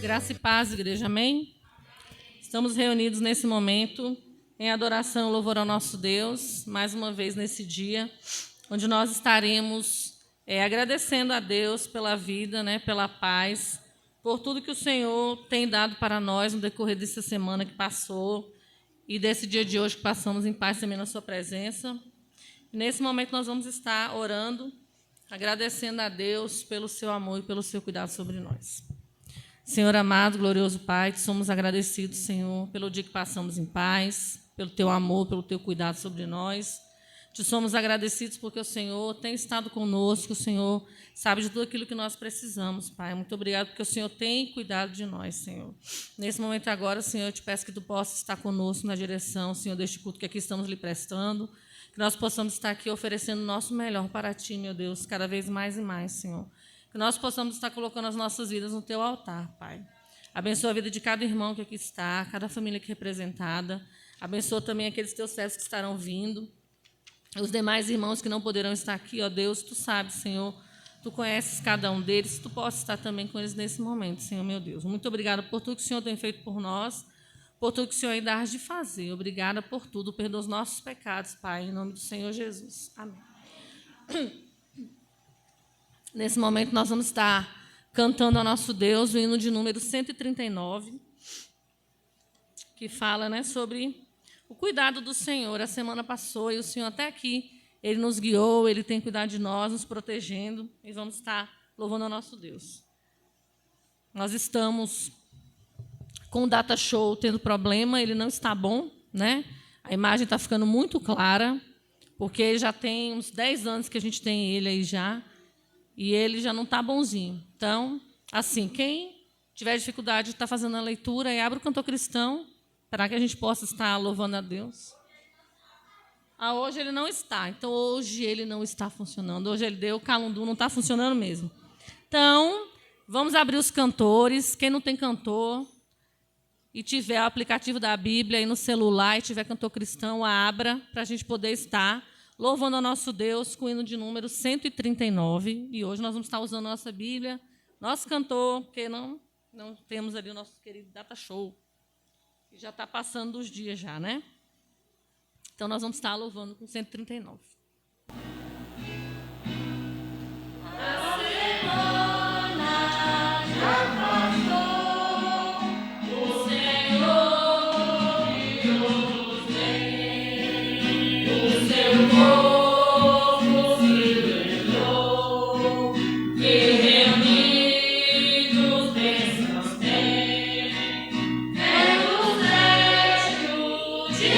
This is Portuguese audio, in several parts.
Graça e paz, igreja, amém? Estamos reunidos nesse momento em adoração e louvor ao nosso Deus, mais uma vez nesse dia, onde nós estaremos agradecendo a Deus pela vida, pela paz, por tudo que o Senhor tem dado para nós no decorrer dessa semana que passou e desse dia de hoje que passamos em paz também na sua presença. Nesse momento nós vamos estar orando, agradecendo a Deus pelo seu amor e pelo seu cuidado sobre nós. Senhor amado, glorioso Pai, te somos agradecidos, Senhor, pelo dia que passamos em paz, pelo teu amor, pelo teu cuidado sobre nós. Te somos agradecidos porque o Senhor tem estado conosco, o Senhor sabe de tudo aquilo que nós precisamos, Pai. Muito obrigado porque o Senhor tem cuidado de nós, Senhor. Nesse momento agora, Senhor, eu te peço que tu possas estar conosco na direção, Senhor, deste culto que aqui estamos lhe prestando, que nós possamos estar aqui oferecendo o nosso melhor para ti, meu Deus, cada vez mais e mais, Senhor. Que nós possamos estar colocando as nossas vidas no teu altar, Pai. Abençoa a vida de cada irmão que aqui está, cada família aqui representada. Abençoa também aqueles teus servos que estarão vindo. Os demais irmãos que não poderão estar aqui, ó Deus, tu sabes, Senhor. Tu conheces cada um deles, tu possas estar também com eles nesse momento, Senhor, meu Deus. Muito obrigada por tudo que o Senhor tem feito por nós, por tudo que o Senhor ainda há de fazer. Obrigada por tudo. Perdoa os nossos pecados, Pai, em nome do Senhor Jesus. Amém. Nesse momento, nós vamos estar cantando ao nosso Deus o hino de número 139, que fala sobre o cuidado do Senhor. A semana passou e o Senhor até aqui, Ele nos guiou, Ele tem cuidado de nós, nos protegendo, e vamos estar louvando ao nosso Deus. Nós estamos com o data show tendo problema, ele não está bom, né? A imagem está ficando muito clara, porque já tem uns 10 anos que a gente tem ele aí já, e ele já não está bonzinho. Então, assim, quem tiver dificuldade de estar fazendo a leitura, abre o cantor cristão, para que a gente possa estar louvando a Deus. Hoje ele não está, então hoje ele não está funcionando. Hoje ele deu, o Calundu não está funcionando mesmo. Então, vamos abrir os cantores. Quem não tem cantor e tiver o aplicativo da Bíblia aí no celular e tiver cantor cristão, abra para a gente poder estar louvando ao nosso Deus com o hino de número 139. E hoje nós vamos estar usando a nossa Bíblia, nosso cantor, porque não temos ali o nosso querido Data Show, que já está passando dos dias já, né? Então, nós vamos estar louvando com 139. A semana já passou, o Senhor nos vem, o seu povo se lembrou, que reunidos bênçãos tem, pelos restos de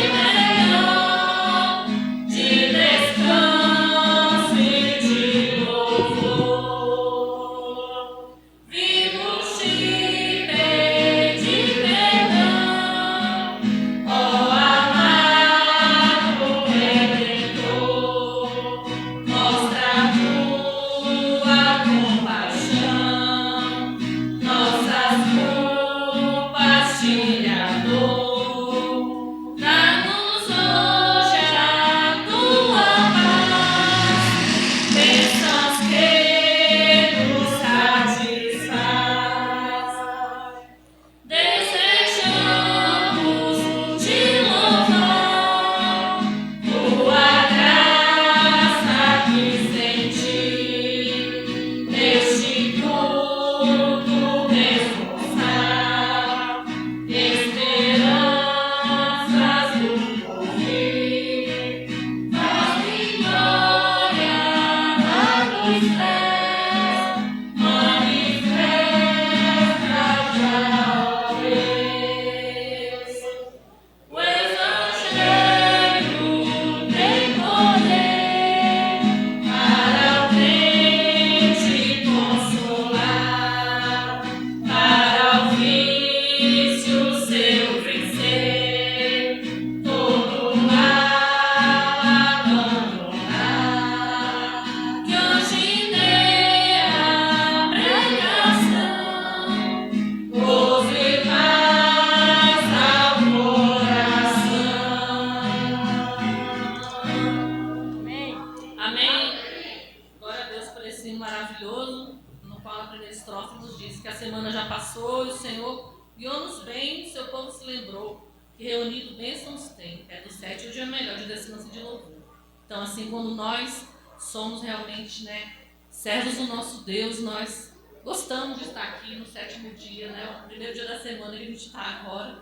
qual a primeira estrofe nos diz que a semana já passou e o Senhor guiou-nos bem, o seu povo se lembrou que reunido bênçãos tem. É do 7 o dia melhor de descanso e de louvor. Então, assim, quando nós somos realmente, né, servos do nosso Deus, nós gostamos de estar aqui no 7º dia, né, o primeiro dia da semana que a gente está agora,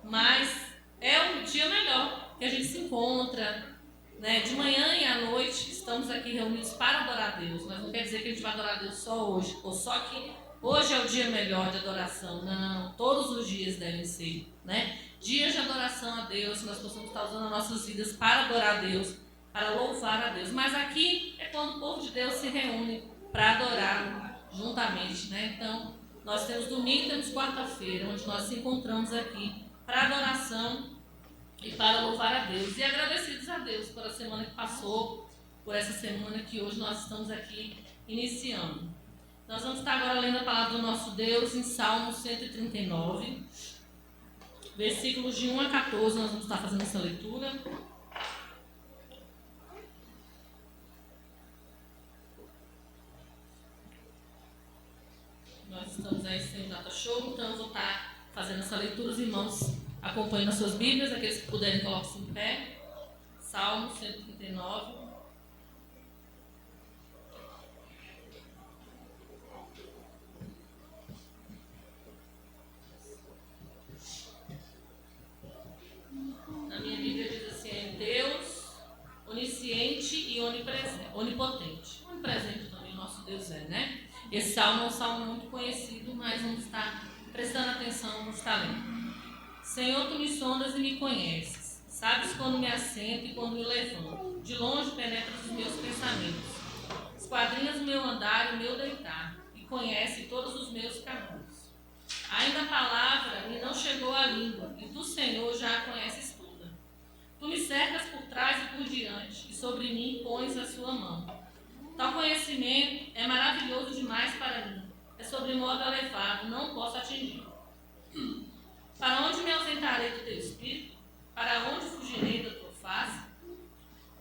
mas é um dia melhor que a gente se encontra, né, de manhã e à noite estamos aqui reunidos para adorar a Deus, mas não quer dizer que a gente vai adorar a Deus só hoje, ou só que hoje é o dia melhor de adoração. Não, todos os dias devem ser, né, dias de adoração a Deus, que nós possamos estar usando as nossas vidas para adorar a Deus, para louvar a Deus. Mas aqui é quando o povo de Deus se reúne para adorar juntamente, né? Então, nós temos domingo e temos quarta-feira, onde nós nos encontramos aqui para adoração e para louvar a Deus. E agradecidos a Deus por a semana que passou, por essa semana que hoje nós estamos aqui iniciando. Nós vamos estar agora lendo a palavra do nosso Deus em Salmo 139, versículos de 1 a 14, nós vamos estar fazendo essa leitura. Nós estamos aí sem data show, então eu vou estar fazendo essa leitura. Os irmãos acompanham nas suas Bíblias, aqueles que puderem coloquem-se em pé. Salmo 139. Na minha Bíblia diz assim: Deus onisciente e onipotente. Onipresente também o nosso Deus é, né? Esse salmo é um salmo muito conhecido, mas vamos estar prestando atenção, vamos estar lendo. Senhor, tu me sondas e me conheces. Sabes quando me assento e quando me levanto. De longe penetras os meus pensamentos. Esquadrinhas o meu andar e o meu deitar, e conhece todos os meus caminhos. Ainda a palavra me não chegou à língua, e tu, Senhor, já a conheces toda. Tu me cercas por trás e por diante, e sobre mim pões a sua mão. Tal conhecimento é maravilhoso demais para mim, é sobremodo elevado, não posso atingir. Para onde me ausentarei do teu espírito? Para onde fugirei da tua face?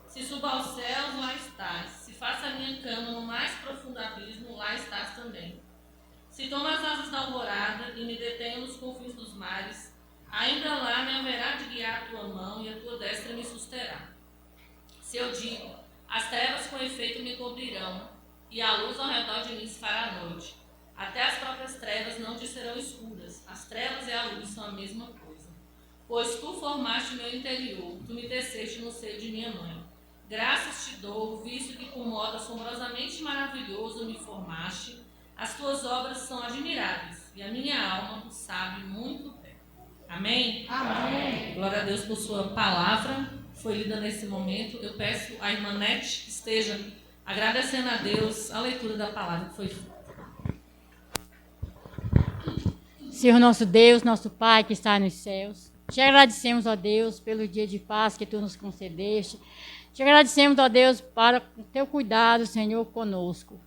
Se subo aos céus, lá estás. Se faço a minha cama no mais profundo abismo, lá estás também. Se tomo as asas da alvorada e me detenho nos confins dos mares, ainda lá me haverá de guiar a tua mão e a tua destra me susterá. Se eu digo, as trevas com efeito me cobrirão, e a luz ao redor de mim se fará noite. Até as próprias trevas não te serão escuras. As trevas e a luz são a mesma coisa. Pois tu formaste o meu interior, tu me teceste no seio de minha mãe. Graças te dou, visto que com modo assombrosamente maravilhoso me formaste. As tuas obras são admiráveis, e a minha alma o sabe muito bem. Amém? Amém. Glória a Deus por sua palavra. Foi lida nesse momento. Eu peço à irmã Nete que esteja agradecendo a Deus a leitura da palavra que foi feita. Senhor nosso Deus, nosso Pai que está nos céus, te agradecemos, ó Deus, pelo dia de paz que tu nos concedeste. Te agradecemos, ó Deus, para o teu cuidado, Senhor, conosco.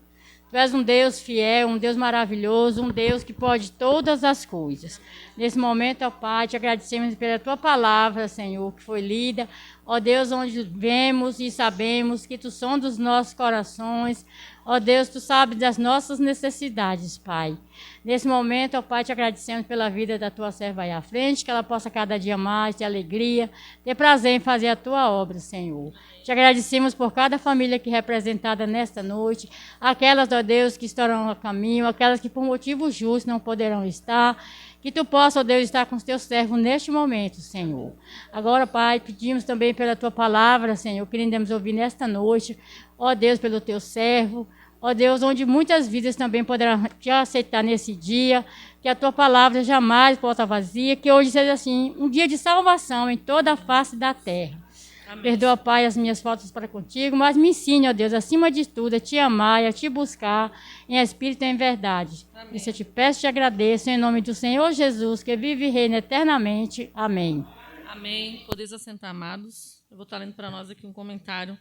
Tu és um Deus fiel, um Deus maravilhoso, um Deus que pode todas as coisas. Nesse momento, ó Pai, te agradecemos pela tua palavra, Senhor, que foi lida. Ó Deus, onde vemos e sabemos que tu sondas os nossos corações. Ó Deus, tu sabes das nossas necessidades, Pai. Nesse momento, ó Pai, te agradecemos pela vida da tua serva aí à frente, que ela possa cada dia mais ter alegria, ter prazer em fazer a tua obra, Senhor. Te agradecemos por cada família aqui representada nesta noite, aquelas, ó Deus, que estarão a caminho, aquelas que por motivo justo não poderão estar. Que tu possa, ó Deus, estar com os teus servos neste momento, Senhor. Agora, Pai, pedimos também pela tua palavra, Senhor, que iremos ouvir nesta noite, ó Deus, pelo teu servo, ó Deus, onde muitas vidas também poderão te aceitar nesse dia, que a tua palavra jamais volta vazia, que hoje seja assim, um dia de salvação em toda a face da terra. Amém. Perdoa, Pai, as minhas faltas para contigo, mas me ensine, ó Deus, acima de tudo, a te amar e a te buscar em espírito e em verdade. Amém. Isso eu te peço e te agradeço, em nome do Senhor Jesus, que vive e reina eternamente. Amém. Amém. Podeis assentar, amados. Eu vou estar lendo para nós aqui um comentário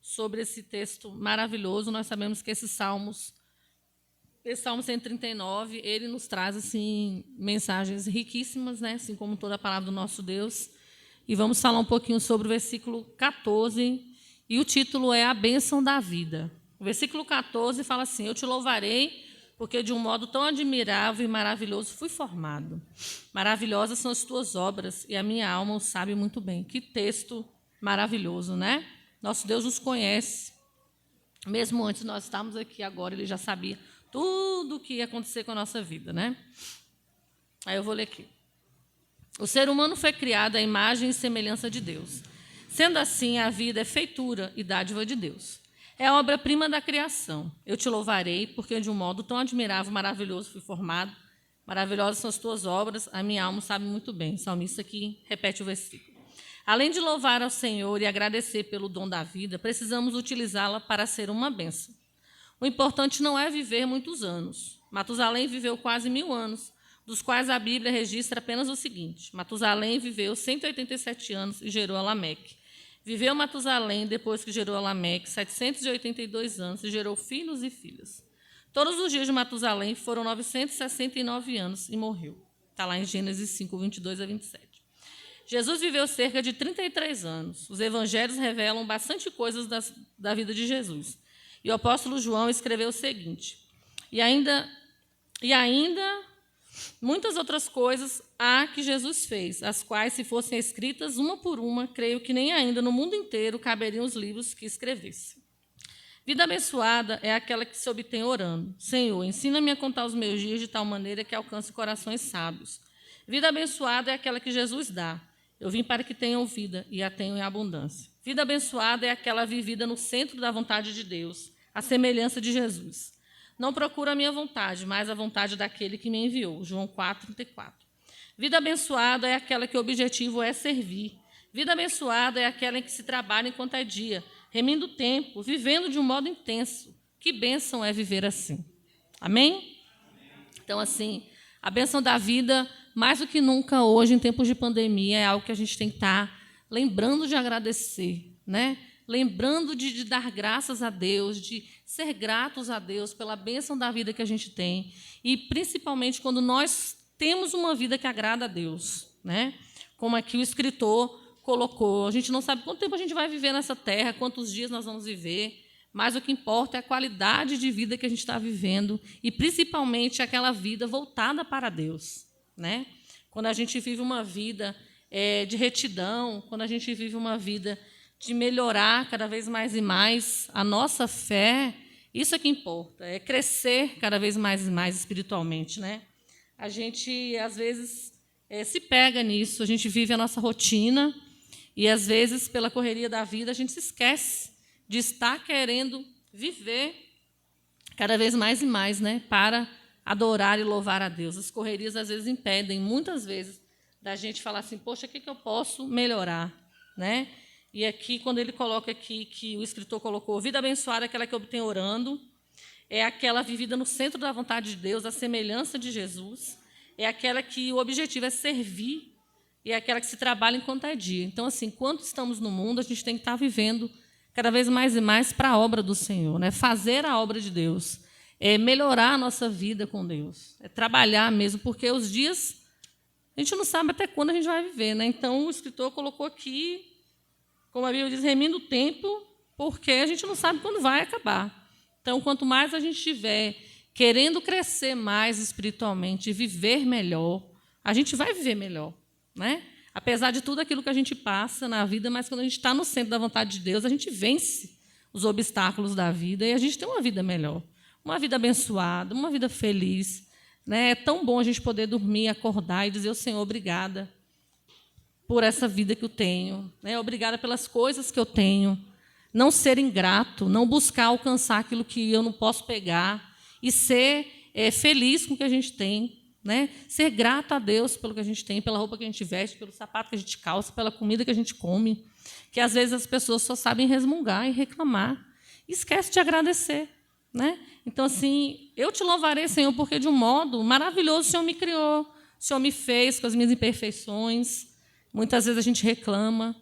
sobre esse texto maravilhoso. Nós sabemos que esse Salmo 139, ele nos traz assim mensagens riquíssimas, né? Assim como toda a palavra do nosso Deus. E vamos falar um pouquinho sobre o versículo 14, e o título é A Bênção da Vida. O versículo 14 fala assim: Eu te louvarei porque de um modo tão admirável e maravilhoso fui formado. Maravilhosas são as tuas obras, e a minha alma o sabe muito bem. Que texto maravilhoso, né? Nosso Deus nos conhece. Mesmo antes de nós estarmos aqui agora, ele já sabia tudo o que ia acontecer com a nossa vida, né? Aí eu vou ler aqui. O ser humano foi criado à imagem e semelhança de Deus. Sendo assim, a vida é feitura e dádiva de Deus. É a obra-prima da criação. Eu te louvarei, porque de um modo tão admirável e maravilhoso fui formado. Maravilhosas são as tuas obras, a minha alma sabe muito bem. O salmista aqui repete o versículo. Além de louvar ao Senhor e agradecer pelo dom da vida, precisamos utilizá-la para ser uma bênção. O importante não é viver muitos anos. Matusalém viveu quase 1000 anos, dos quais a Bíblia registra apenas o seguinte: Matusalém viveu 187 anos e gerou a Lameque. Viveu Matusalém, depois que gerou a Lameque, 782 anos e gerou filhos e filhas. Todos os dias de Matusalém foram 969 anos e morreu. Está lá em Gênesis 5, 22 a 27. Jesus viveu cerca de 33 anos. Os evangelhos revelam bastante coisas da vida de Jesus. E o apóstolo João escreveu o seguinte: E ainda muitas outras coisas há que Jesus fez, as quais, se fossem escritas uma por uma, creio que nem ainda no mundo inteiro caberiam os livros que escrevesse. Vida abençoada é aquela que se obtém orando. Senhor, ensina-me a contar os meus dias de tal maneira que alcance corações sábios. Vida abençoada é aquela que Jesus dá. Eu vim para que tenham vida e a tenham em abundância. Vida abençoada é aquela vivida no centro da vontade de Deus, à semelhança de Jesus. Não procuro a minha vontade, mas a vontade daquele que me enviou. João 4:34. Vida abençoada é aquela que o objetivo é servir. Vida abençoada é aquela em que se trabalha enquanto é dia, remindo o tempo, vivendo de um modo intenso. Que bênção é viver assim. Amém? Então, assim, a bênção da vida, mais do que nunca hoje, em tempos de pandemia, é algo que a gente tem que estar lembrando de agradecer, né? Lembrando de dar graças a Deus, de ser gratos a Deus pela bênção da vida que a gente tem, e principalmente quando nós temos uma vida que agrada a Deus, né? Como aqui o escritor colocou, a gente não sabe quanto tempo a gente vai viver nessa terra, quantos dias nós vamos viver, mas o que importa é a qualidade de vida que a gente está vivendo, e principalmente aquela vida voltada para Deus, né? Quando a gente vive uma vida de retidão, quando a gente vive uma vida de melhorar cada vez mais e mais a nossa fé, isso é que importa, é crescer cada vez mais e mais espiritualmente, né? A gente, às vezes, se pega nisso, a gente vive a nossa rotina e, às vezes, pela correria da vida, a gente se esquece de estar querendo viver cada vez mais e mais, né? Para adorar e louvar a Deus. As correrias, às vezes, impedem, muitas vezes, da gente falar assim, poxa, o que eu posso melhorar, né? E aqui, quando ele coloca aqui, que o escritor colocou, vida abençoada é aquela que obtém orando, é aquela vivida no centro da vontade de Deus, a semelhança de Jesus, é aquela que o objetivo é servir, e é aquela que se trabalha enquanto é dia. Então, assim, enquanto estamos no mundo, a gente tem que estar vivendo cada vez mais e mais para a obra do Senhor, né? Fazer a obra de Deus, é melhorar a nossa vida com Deus, é trabalhar mesmo, porque os dias, a gente não sabe até quando a gente vai viver, né? Então, o escritor colocou aqui, como a Bíblia diz, remindo o tempo, porque a gente não sabe quando vai acabar. Então, quanto mais a gente estiver querendo crescer mais espiritualmente e viver melhor, a gente vai viver melhor, né? Apesar de tudo aquilo que a gente passa na vida, mas quando a gente está no centro da vontade de Deus, a gente vence os obstáculos da vida e a gente tem uma vida melhor, uma vida abençoada, uma vida feliz, né? É tão bom a gente poder dormir, acordar e dizer ao Senhor, obrigada por essa vida que eu tenho, né? Obrigada pelas coisas que eu tenho. Não ser ingrato, não buscar alcançar aquilo que eu não posso pegar e ser feliz com o que a gente tem, né? Ser grato a Deus pelo que a gente tem, pela roupa que a gente veste, pelo sapato que a gente calça, pela comida que a gente come, que às vezes as pessoas só sabem resmungar e reclamar. E esquece de agradecer, né? Então, assim, eu te louvarei, Senhor, porque de um modo maravilhoso o Senhor me criou, o Senhor me fez com as minhas imperfeições. Muitas vezes a gente reclama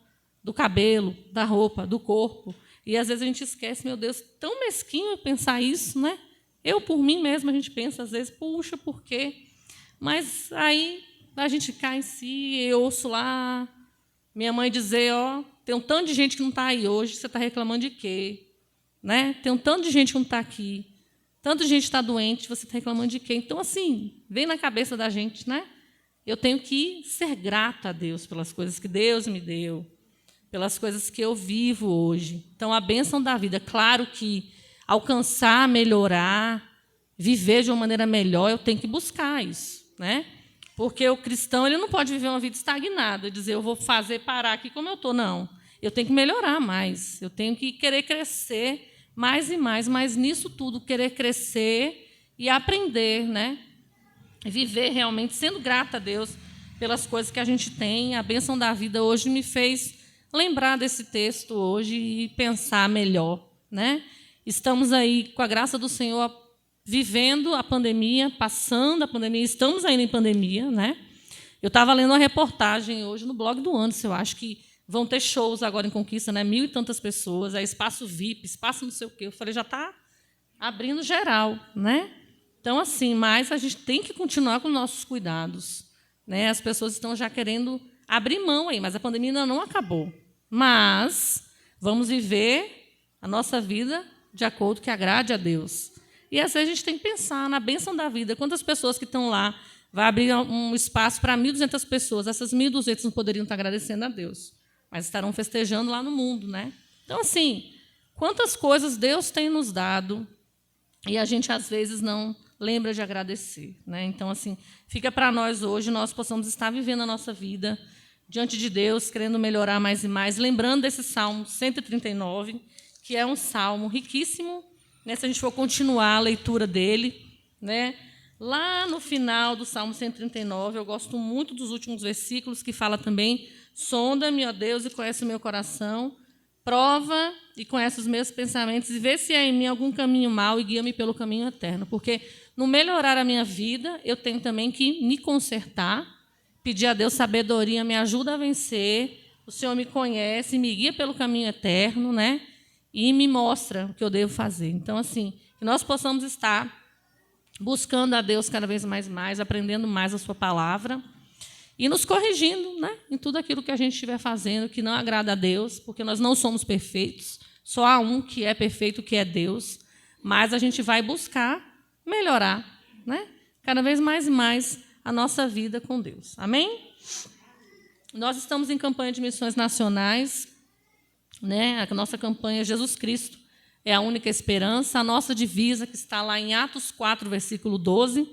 do cabelo, da roupa, do corpo, e às vezes a gente esquece, meu Deus, tão mesquinho pensar isso, né? Eu, por mim mesma, a gente pensa às vezes, puxa, por quê? Mas aí a gente cai em si, eu ouço lá minha mãe dizer, ó, tem um tanto de gente que não está aí hoje, você está reclamando de quê? Né? Tem um tanto de gente que não está aqui. Tanta gente está doente, você está reclamando de quê? Então, assim, vem na cabeça da gente, né? Eu tenho que ser grata a Deus pelas coisas que Deus me deu, pelas coisas que eu vivo hoje. Então, a bênção da vida, claro que alcançar, melhorar, viver de uma maneira melhor, eu tenho que buscar isso, né? Porque o cristão ele não pode viver uma vida estagnada, dizer, eu vou fazer parar aqui como eu estou, não. Eu tenho que melhorar mais, eu tenho que querer crescer mais e mais, mas nisso tudo, querer crescer e aprender, né? Viver realmente sendo grata a Deus pelas coisas que a gente tem. A bênção da vida hoje me fez lembrar desse texto hoje e pensar melhor, né? Estamos aí, com a graça do Senhor, vivendo a pandemia, passando a pandemia, estamos ainda em pandemia, né? Eu estava lendo uma reportagem hoje no blog do Anderson, eu acho que vão ter shows agora em Conquista, né? 1.000 e tantas pessoas, aí espaço VIP, espaço não sei o quê. Eu falei, já está abrindo geral, né? Então, assim, mas a gente tem que continuar com nossos cuidados, né? As pessoas estão já querendo abrir mão aí, mas a pandemia ainda não acabou. Mas vamos viver a nossa vida de acordo que agrade a Deus. E às vezes a gente tem que pensar na bênção da vida. Quantas pessoas que estão lá, vai abrir um espaço para 1.200 pessoas, essas 1.200 não poderiam estar agradecendo a Deus, mas estarão festejando lá no mundo, né? Então, assim, quantas coisas Deus tem nos dado e a gente, às vezes, não lembra de agradecer, né? Então, assim, fica para nós hoje, nós possamos estar vivendo a nossa vida diante de Deus, querendo melhorar mais e mais, lembrando desse Salmo 139, que é um salmo riquíssimo, né? Se a gente for continuar a leitura dele, né? Lá no final do Salmo 139, eu gosto muito dos últimos versículos, que fala também, sonda-me, ó Deus, e conhece o meu coração, prova e conhece os meus pensamentos, e vê se há em mim algum caminho mau e guia-me pelo caminho eterno. Porque no melhorar a minha vida, eu tenho também que me consertar, pedir a Deus sabedoria, me ajuda a vencer, o Senhor me conhece, me guia pelo caminho eterno, né? E me mostra o que eu devo fazer. Então, assim, que nós possamos estar buscando a Deus cada vez mais, aprendendo mais a sua palavra e nos corrigindo, né, em tudo aquilo que a gente estiver fazendo que não agrada a Deus, porque nós não somos perfeitos, só há um que é perfeito, que é Deus, mas a gente vai buscar melhorar, né, cada vez mais e mais a nossa vida com Deus. Amém? Nós estamos em campanha de missões nacionais, né, a nossa campanha Jesus Cristo é a única esperança. A nossa divisa, que está lá em Atos 4, versículo 12.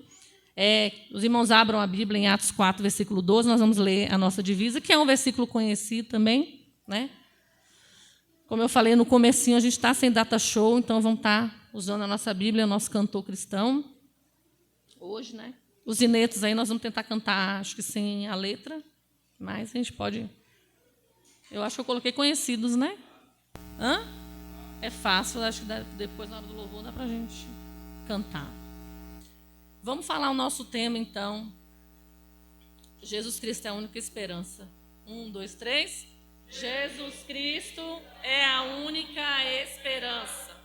Os irmãos abram a Bíblia em Atos 4, versículo 12. Nós vamos ler a nossa divisa, que é um versículo conhecido também, né? Como eu falei no comecinho, a gente está sem data show, então vamos estar usando a nossa Bíblia, o nosso cantor cristão. Hoje, né? Os inetos aí nós vamos tentar cantar, acho que sem a letra, mas a gente pode... Eu acho que eu coloquei conhecidos, né? Hã? É fácil, acho que depois, na hora do louvor, dá para a gente cantar. Vamos falar o nosso tema, então. Jesus Cristo é a única esperança. 1, 2, 3. Jesus Cristo é a única esperança.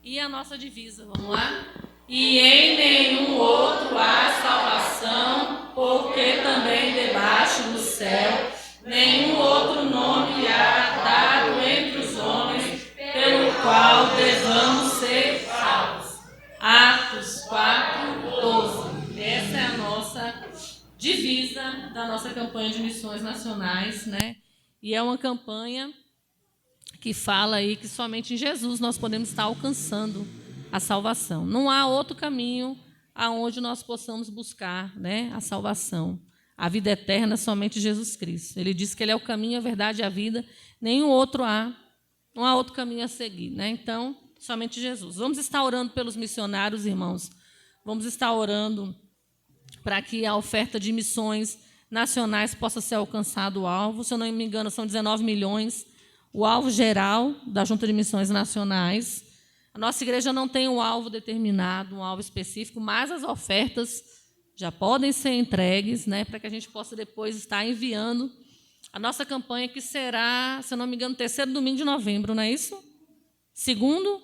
E a nossa divisa, vamos lá? E em nenhum outro há salvação, porque também debaixo do céu nenhum outro nome há dado entre os homens pelo qual devamos ser salvos. Atos 4, 12. Essa é a nossa divisa da nossa campanha de missões nacionais, né? E é uma campanha que fala aí que somente em Jesus nós podemos estar alcançando a salvação. Não há outro caminho aonde nós possamos buscar, né, a salvação. A vida eterna somente Jesus Cristo. Ele diz que Ele é o caminho, a verdade e a vida. Nenhum outro há. Não há outro caminho a seguir, né? Então, somente Jesus. Vamos estar orando pelos missionários, irmãos. Vamos estar orando para que a oferta de missões nacionais possa ser alcançado o alvo. Se eu não me engano, são 19 milhões. O alvo geral da Junta de Missões Nacionais. A nossa igreja não tem um alvo determinado, um alvo específico, mas as ofertas já podem ser entregues, né, para que a gente possa depois estar enviando a nossa campanha, que será, se eu não me engano, 3º domingo de novembro, não é isso? Segundo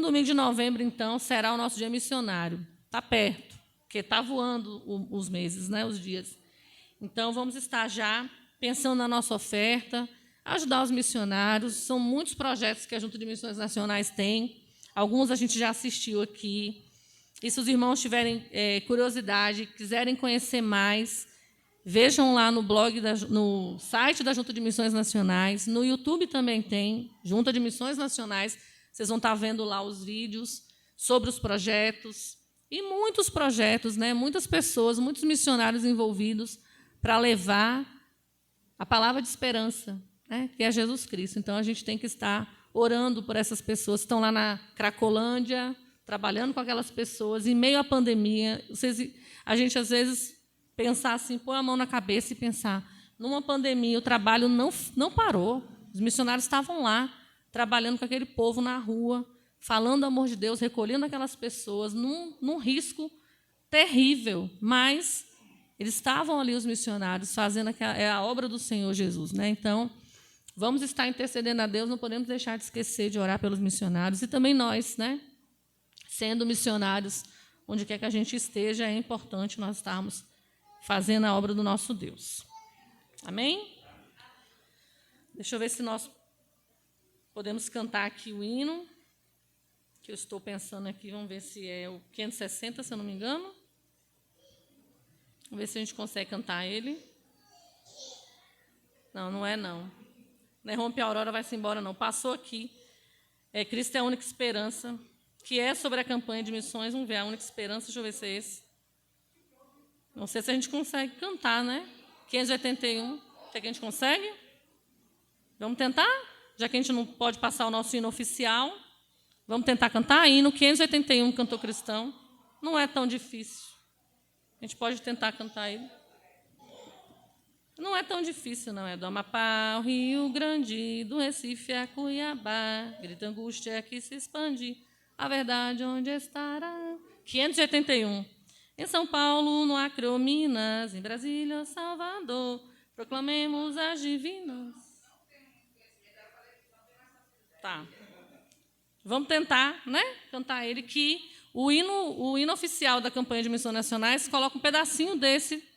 domingo de novembro, então, será o nosso dia missionário. Está perto, porque está voando os meses, né, os dias. Então, vamos estar já pensando na nossa oferta, ajudar os missionários. São muitos projetos que a Junta de Missões Nacionais tem. Alguns a gente já assistiu aqui. E se os irmãos tiverem curiosidade, quiserem conhecer mais, vejam lá no blog, no site da Junta de Missões Nacionais. No YouTube também tem, Junta de Missões Nacionais. Vocês vão estar vendo lá os vídeos sobre os projetos. E muitos projetos, né? Muitas pessoas, muitos missionários envolvidos para levar a palavra de esperança, né? Que é Jesus Cristo. Então, a gente tem que estar orando por essas pessoas que estão lá na Cracolândia, trabalhando com aquelas pessoas, em meio à pandemia. A gente, às vezes, pensar assim, pôr a mão na cabeça e pensar, numa pandemia, o trabalho não parou. Os missionários estavam lá, trabalhando com aquele povo na rua, falando do amor de Deus, recolhendo aquelas pessoas, num risco terrível. Mas eles estavam ali, os missionários, fazendo a obra do Senhor Jesus, né? Então, vamos estar intercedendo a Deus, não podemos deixar de esquecer de orar pelos missionários. E também nós, né? Sendo missionários, onde quer que a gente esteja, é importante nós estarmos fazendo a obra do nosso Deus. Amém? Deixa eu ver se nós podemos cantar aqui o hino, que eu estou pensando aqui, vamos ver se é o 560, se eu não me engano. Vamos ver se a gente consegue cantar ele. Não, não é não. Não é Rompe a Aurora, vai-se embora, não. Passou aqui. Cristo é a única esperança, que é sobre a campanha de missões. Vamos ver, a única esperança, deixa eu ver se é esse. Não sei se a gente consegue cantar, né? 581, será que a gente consegue? Vamos tentar? Já que a gente não pode passar o nosso hino oficial, vamos tentar cantar? Hino 581, Cantor Cristão. Não é tão difícil. A gente pode tentar cantar ele. Não é tão difícil, não é? Do Amapá ao Rio Grande, do Recife a Cuiabá, grita angústia que se expande, a verdade onde estará. 581. Em São Paulo, no Acre ou Minas, em Brasília, Salvador, proclamemos as divinas. Tá. Vamos tentar, né? Cantar ele, que o hino oficial da campanha de missões nacionais coloca um pedacinho desse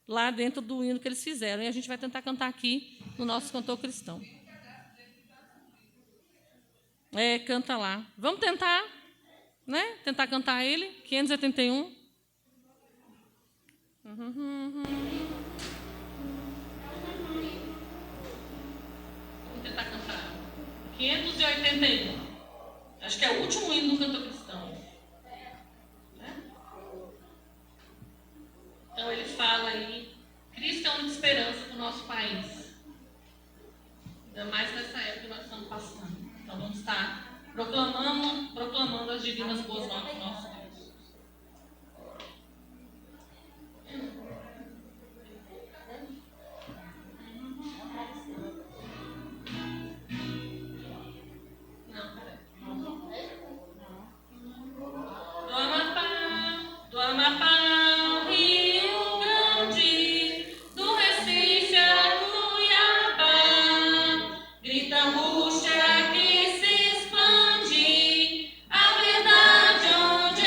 lá dentro do hino que eles fizeram. E a gente vai tentar cantar aqui no nosso Cantor Cristão. Canta lá. Vamos tentar, né? Tentar cantar ele, 581. Vamos tentar cantar. 581. Acho que é o último hino do Cantor Cristão. Né? Então ele fala aí, Cristo é a única esperança para o nosso país. Ainda mais nessa época que nós estamos passando. Então vamos estar proclamando as divinas boas novas do nosso Deus. Do Amapá ao Rio Grande, do Recife a Cuiabá, grita angústia que se expande, a verdade onde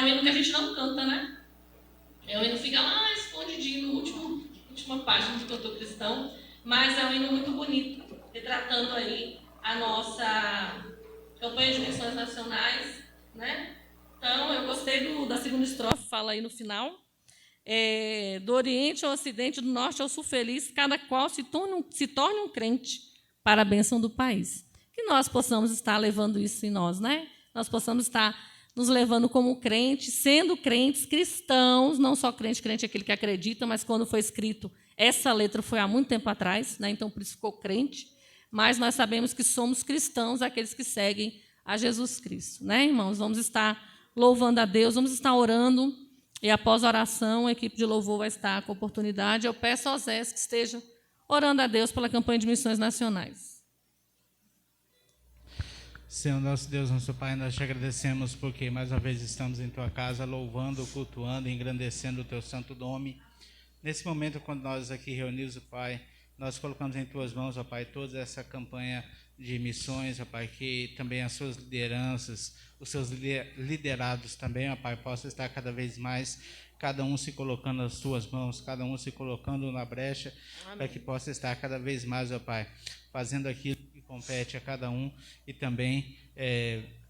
um hino que a gente não canta, né? É um hino que fica lá escondidinho no última página do Cantor Cristão, mas é um hino muito bonito, retratando aí a nossa campanha de missões nacionais, né? Então, eu gostei da segunda estrofe, fala aí no final. Do Oriente ao Ocidente, do Norte ao Sul feliz, cada qual se torne um crente para a bênção do país. Que nós possamos estar levando isso em nós, né? Nós possamos estar nos levando como crentes, sendo crentes cristãos, não só crente é aquele que acredita, mas quando foi escrito, essa letra foi há muito tempo atrás, né? Então por isso ficou crente, mas nós sabemos que somos cristãos, aqueles que seguem a Jesus Cristo, né, irmãos? Vamos estar louvando a Deus, vamos estar orando, e após a oração, a equipe de louvor vai estar com oportunidade. Eu peço ao Zé que esteja orando a Deus pela campanha de missões nacionais. Senhor nosso Deus, nosso Pai, nós te agradecemos porque mais uma vez estamos em Tua casa, louvando, cultuando e engrandecendo o Teu santo nome. Nesse momento, quando nós aqui reunidos, Pai, nós colocamos em Tuas mãos, ó Pai, toda essa campanha de missões, ó Pai, que também as Suas lideranças, os seus liderados também, ó Pai, possam estar cada vez mais, cada um se colocando nas Tuas mãos, cada um se colocando na brecha, para que possa estar cada vez mais, ó Pai, fazendo aquilo que compete a cada um e também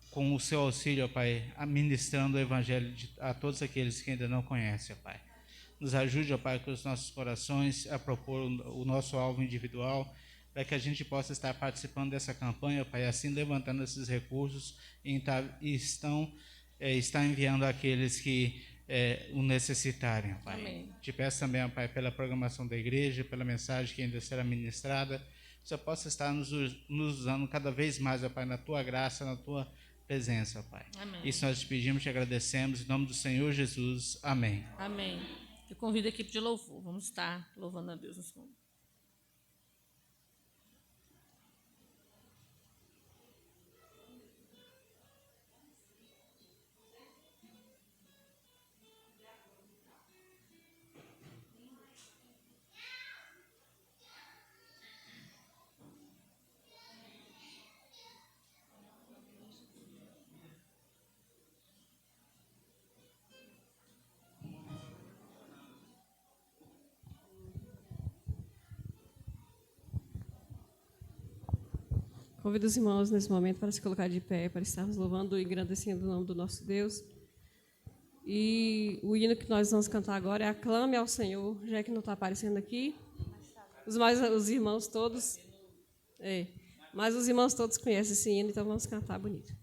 com o seu auxílio, ó Pai, ministrando o Evangelho a todos aqueles que ainda não conhecem, ó Pai. Nos ajude, ó Pai, com os nossos corações a propor o nosso alvo individual, para que a gente possa estar participando dessa campanha, ó Pai, assim levantando esses recursos e está enviando aqueles que o necessitarem, ó Pai. Amém. Te peço também, ó Pai, pela programação da igreja, pela mensagem que ainda será ministrada, que você possa estar nos usando cada vez mais, ó Pai, na Tua graça, na Tua presença, ó Pai. Amém. Isso nós te pedimos, te agradecemos, em nome do Senhor Jesus. Amém. Amém. Eu convido a equipe de louvor. Vamos estar louvando a Deus nesse momento. Convido os irmãos nesse momento para se colocar de pé, para estarmos louvando e engrandecendo o nome do nosso Deus. E o hino que nós vamos cantar agora é Aclame ao Senhor, já que não está aparecendo aqui. Os irmãos todos... mas os irmãos todos conhecem esse hino, então vamos cantar bonito.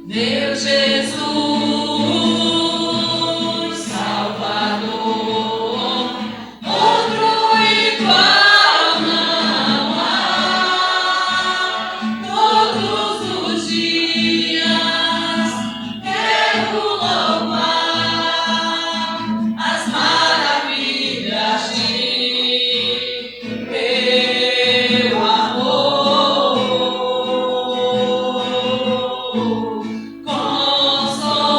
Meu Jesus, Salvador, outro igual não há. Todos os dias quero louvar as maravilhas de teu amor. Consolação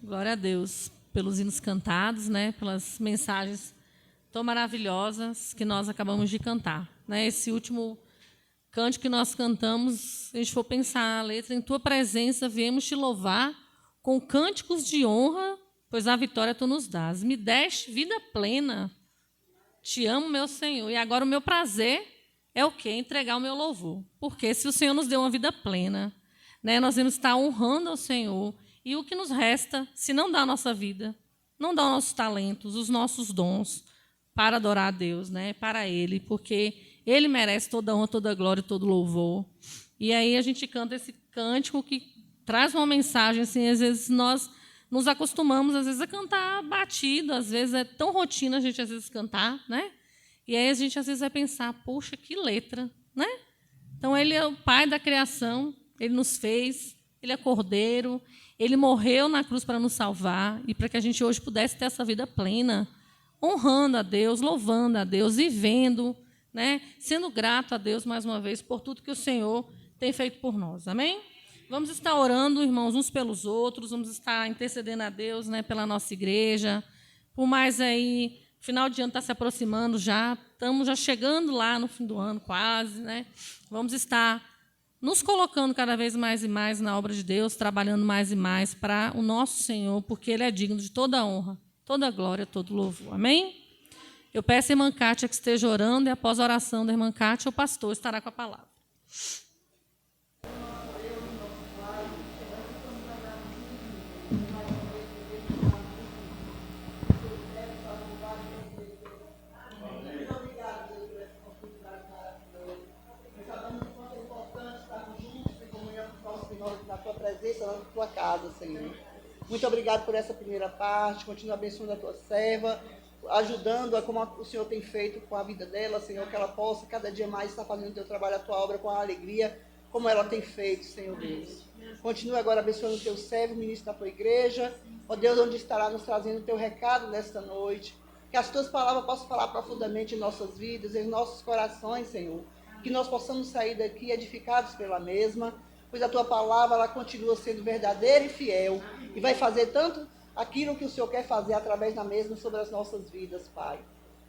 Glória a Deus pelos hinos cantados, né? Pelas mensagens tão maravilhosas que nós acabamos de cantar, né? Esse último cântico que nós cantamos, se a gente for pensar a letra, em tua presença viemos te louvar com cânticos de honra, pois a vitória tu nos dás. Me deste vida plena. Te amo, meu Senhor. E agora o meu prazer é o quê? Entregar o meu louvor. Porque se o Senhor nos deu uma vida plena, né, nós vamos estar honrando ao Senhor. E o que nos resta, se não dá a nossa vida, não dá os nossos talentos, os nossos dons, para adorar a Deus, né, para Ele, porque Ele merece toda a honra, toda a glória, todo o louvor. E aí a gente canta esse cântico que traz uma mensagem, assim, às vezes nós nos acostumamos, às vezes, a cantar batido, às vezes é tão rotina a gente, às vezes, cantar, né? E aí a gente, às vezes, vai pensar, poxa, que letra, né? Então, Ele é o Pai da criação, Ele nos fez, Ele é Cordeiro, Ele morreu na cruz para nos salvar e para que a gente hoje pudesse ter essa vida plena, honrando a Deus, louvando a Deus, vivendo, né? Sendo grato a Deus, mais uma vez, por tudo que o Senhor tem feito por nós. Amém? Vamos estar orando, irmãos, uns pelos outros, vamos estar intercedendo a Deus, né, pela nossa igreja. Por mais aí, final de ano está se aproximando já, estamos já chegando lá no fim do ano quase, né? Vamos estar nos colocando cada vez mais e mais na obra de Deus, trabalhando mais e mais para o nosso Senhor, porque Ele é digno de toda a honra, toda a glória, todo o louvor. Amém? Eu peço à irmã Kátia que esteja orando e após a oração da irmã Kátia, o pastor estará com a palavra. Na tua presença, na tua casa, Senhor. Muito obrigado por essa primeira parte. Continua abençoando a tua serva, ajudando-a como o Senhor tem feito com a vida dela, Senhor, que ela possa cada dia mais estar fazendo o teu trabalho, a tua obra com a alegria, como ela tem feito, Senhor Deus. Continua agora abençoando o teu servo, o ministro da tua igreja, ó Deus, onde estará nos trazendo o teu recado nesta noite. Que as tuas palavras possam falar profundamente em nossas vidas, em nossos corações, Senhor. Que nós possamos sair daqui edificados pela mesma, pois a tua palavra ela continua sendo verdadeira e fiel e vai fazer tanto aquilo que o Senhor quer fazer através da mesma sobre as nossas vidas, Pai.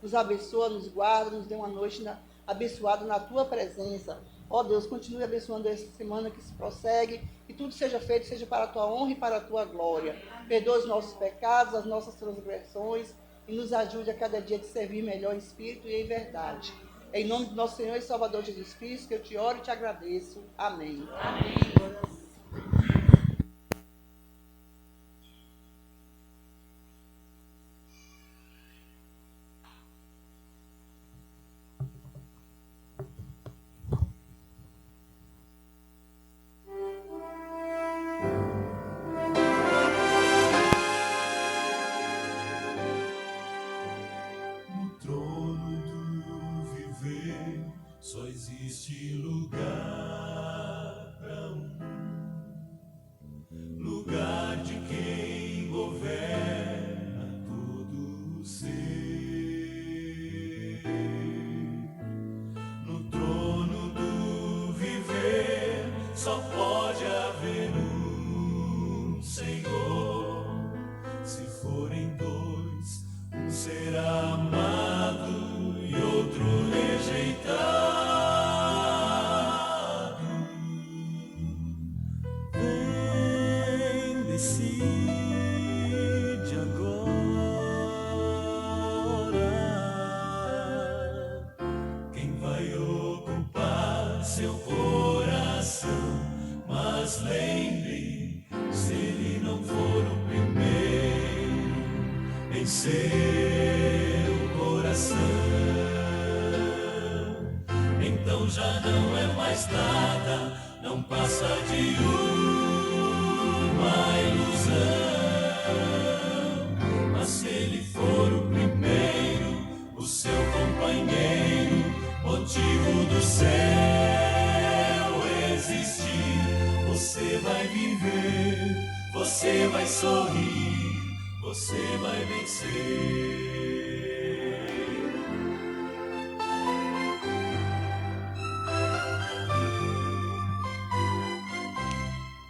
Nos abençoa, nos guarda, nos dê uma noite abençoada na tua presença. Ó Deus, continue abençoando essa semana que se prossegue, que tudo seja feito, seja para a tua honra e para a tua glória. Perdoa os nossos pecados, as nossas transgressões e nos ajude a cada dia a te servir melhor em espírito e em verdade. Em nome do nosso Senhor e Salvador Jesus Cristo, que eu te oro e te agradeço. Amém. Amém. Só existe lugar para lugar de quem governa todo o ser. No trono do viver só pode haver um Senhor. Se forem dois, um será amado e outro rejeitado. Decide agora quem vai ocupar seu coração. Mas lembre, se ele não for o primeiro em seu coração, então já não é mais nada, não passa de uma ilusão. Mas se ele for o primeiro, o seu companheiro, motivo do céu existir, você vai viver, você vai sorrir, você vai vencer.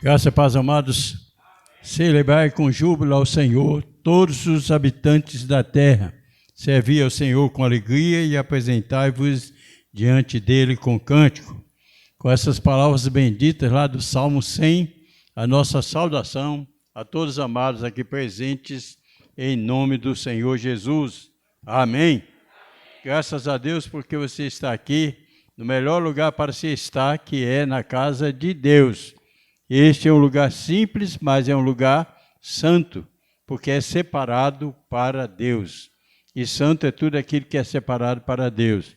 Graça e paz, amados. Celebrai com júbilo ao Senhor todos os habitantes da terra. Servi ao Senhor com alegria e apresentai-vos diante dele com cântico. Com essas palavras benditas lá do Salmo 100, a nossa saudação a todos os amados aqui presentes, em nome do Senhor Jesus. Amém. Graças a Deus porque você está aqui no melhor lugar para se estar, que é na casa de Deus. Este é um lugar simples, mas é um lugar santo, porque é separado para Deus. E santo é tudo aquilo que é separado para Deus.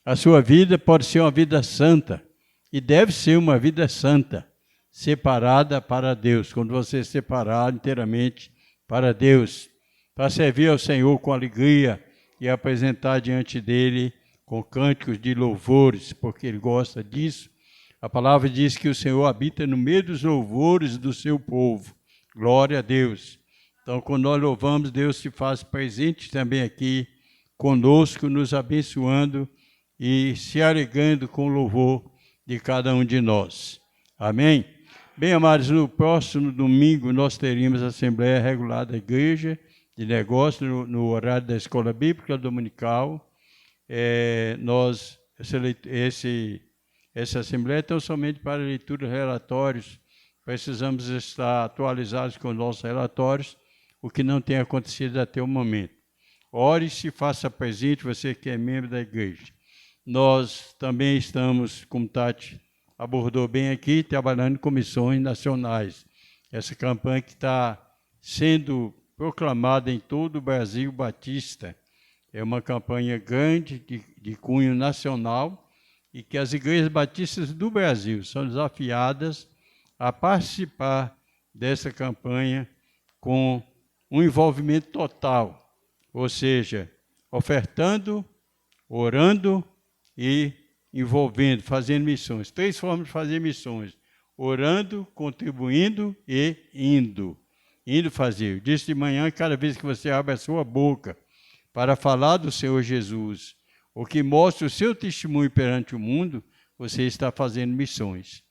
A sua vida pode ser uma vida santa, e deve ser uma vida santa, separada para Deus, quando você separar inteiramente para Deus, para servir ao Senhor com alegria e apresentar diante dele com cânticos de louvores, porque ele gosta disso. A palavra diz que o Senhor habita no meio dos louvores do seu povo. Glória a Deus. Então, quando nós louvamos, Deus se faz presente também aqui conosco, nos abençoando e se alegrando com o louvor de cada um de nós. Amém? Bem, amados, no próximo domingo nós teríamos a Assembleia Regular da Igreja de Negócios no horário da Escola Bíblica Dominical. Essa Assembleia é tão somente para leitura de relatórios. Precisamos estar atualizados com nossos relatórios, o que não tem acontecido até o momento. Ore e se faça presente, você que é membro da igreja. Nós também estamos, como Tati abordou bem aqui, trabalhando em comissões nacionais. Essa campanha que está sendo proclamada em todo o Brasil Batista. É uma campanha grande, de cunho nacional, e que as igrejas batistas do Brasil são desafiadas a participar dessa campanha com um envolvimento total, ou seja, ofertando, orando e envolvendo, fazendo missões. 3 formas de fazer missões: orando, contribuindo e indo. Indo fazer. Eu disse de manhã, cada vez que você abre a sua boca para falar do Senhor Jesus, o que mostra o seu testemunho perante o mundo, você está fazendo missões.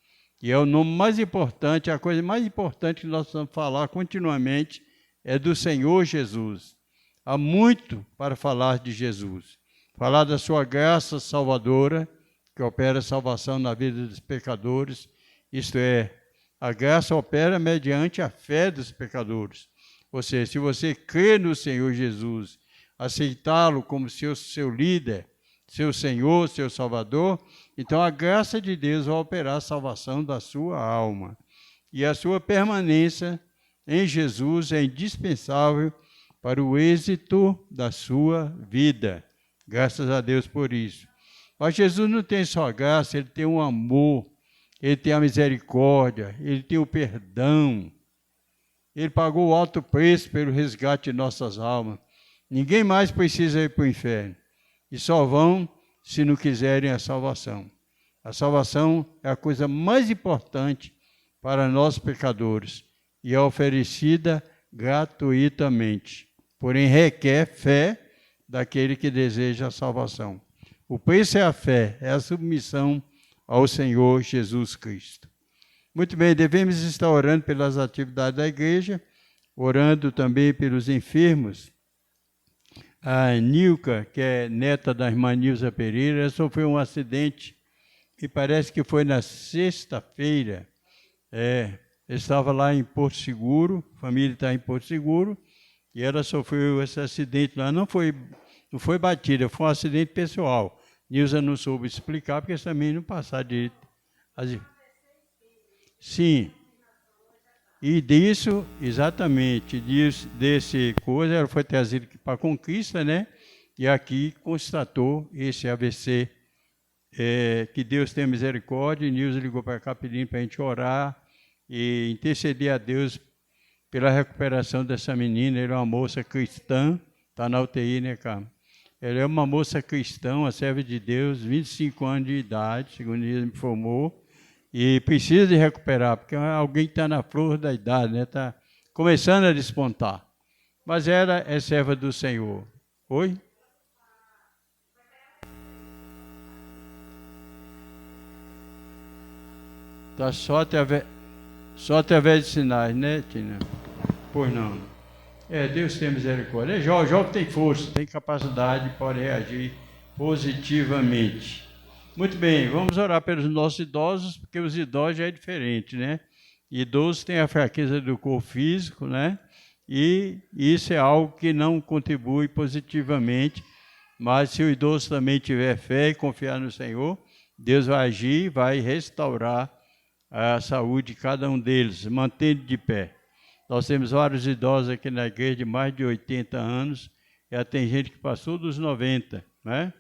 E é o nome mais importante, a coisa mais importante que nós precisamos falar continuamente é do Senhor Jesus. Há muito para falar de Jesus. Falar da sua graça salvadora, que opera salvação na vida dos pecadores, isto é, a graça opera mediante a fé dos pecadores. Ou seja, se você crê no Senhor Jesus, aceitá-lo como seu líder, seu Senhor, seu Salvador, então a graça de Deus vai operar a salvação da sua alma. E a sua permanência em Jesus é indispensável para o êxito da sua vida. Graças a Deus por isso. Mas Jesus não tem só graça, ele tem um amor, ele tem a misericórdia, ele tem o perdão. Ele pagou o alto preço pelo resgate de nossas almas. Ninguém mais precisa ir para o inferno. E só vão se não quiserem a salvação. A salvação é a coisa mais importante para nós pecadores e é oferecida gratuitamente. Porém, requer fé daquele que deseja a salvação. O preço é a fé, é a submissão ao Senhor Jesus Cristo. Muito bem, devemos estar orando pelas atividades da igreja, orando também pelos enfermos. A Nilka, que é neta da irmã Nilza Pereira, ela sofreu um acidente, e parece que foi na sexta-feira. Estava lá em Porto Seguro, a família está em Porto Seguro, e ela sofreu esse acidente lá. Não foi batida, foi um acidente pessoal. Nilza não soube explicar, porque também não passaram direito. Sim. E disso, exatamente, desse coisa, ela foi trazida para a Conquista, né? E aqui constatou esse AVC. Que Deus tenha misericórdia. E Nilza ligou para cá pedindo para a gente orar e interceder a Deus pela recuperação dessa menina. Ela é uma moça cristã, está na UTI, né, Carmen? Ela é uma moça cristã, uma serva de Deus, 25 anos de idade, segundo ele me informou, e precisa de recuperar, porque alguém está na flor da idade, né? Está começando a despontar. Mas ela é serva do Senhor. Oi? Tá Só através de sinais, né, Tina? Pois não. Deus tem misericórdia. Jó que tem força, tem capacidade, pode reagir positivamente. Muito bem, vamos orar pelos nossos idosos, porque os idosos já é diferente, né? Idosos têm a fraqueza do corpo físico, né? E isso é algo que não contribui positivamente, mas se o idoso também tiver fé e confiar no Senhor, Deus vai agir, vai restaurar a saúde de cada um deles, mantendo de pé. Nós temos vários idosos aqui na igreja de mais de 80 anos, já tem gente que passou dos 90, né?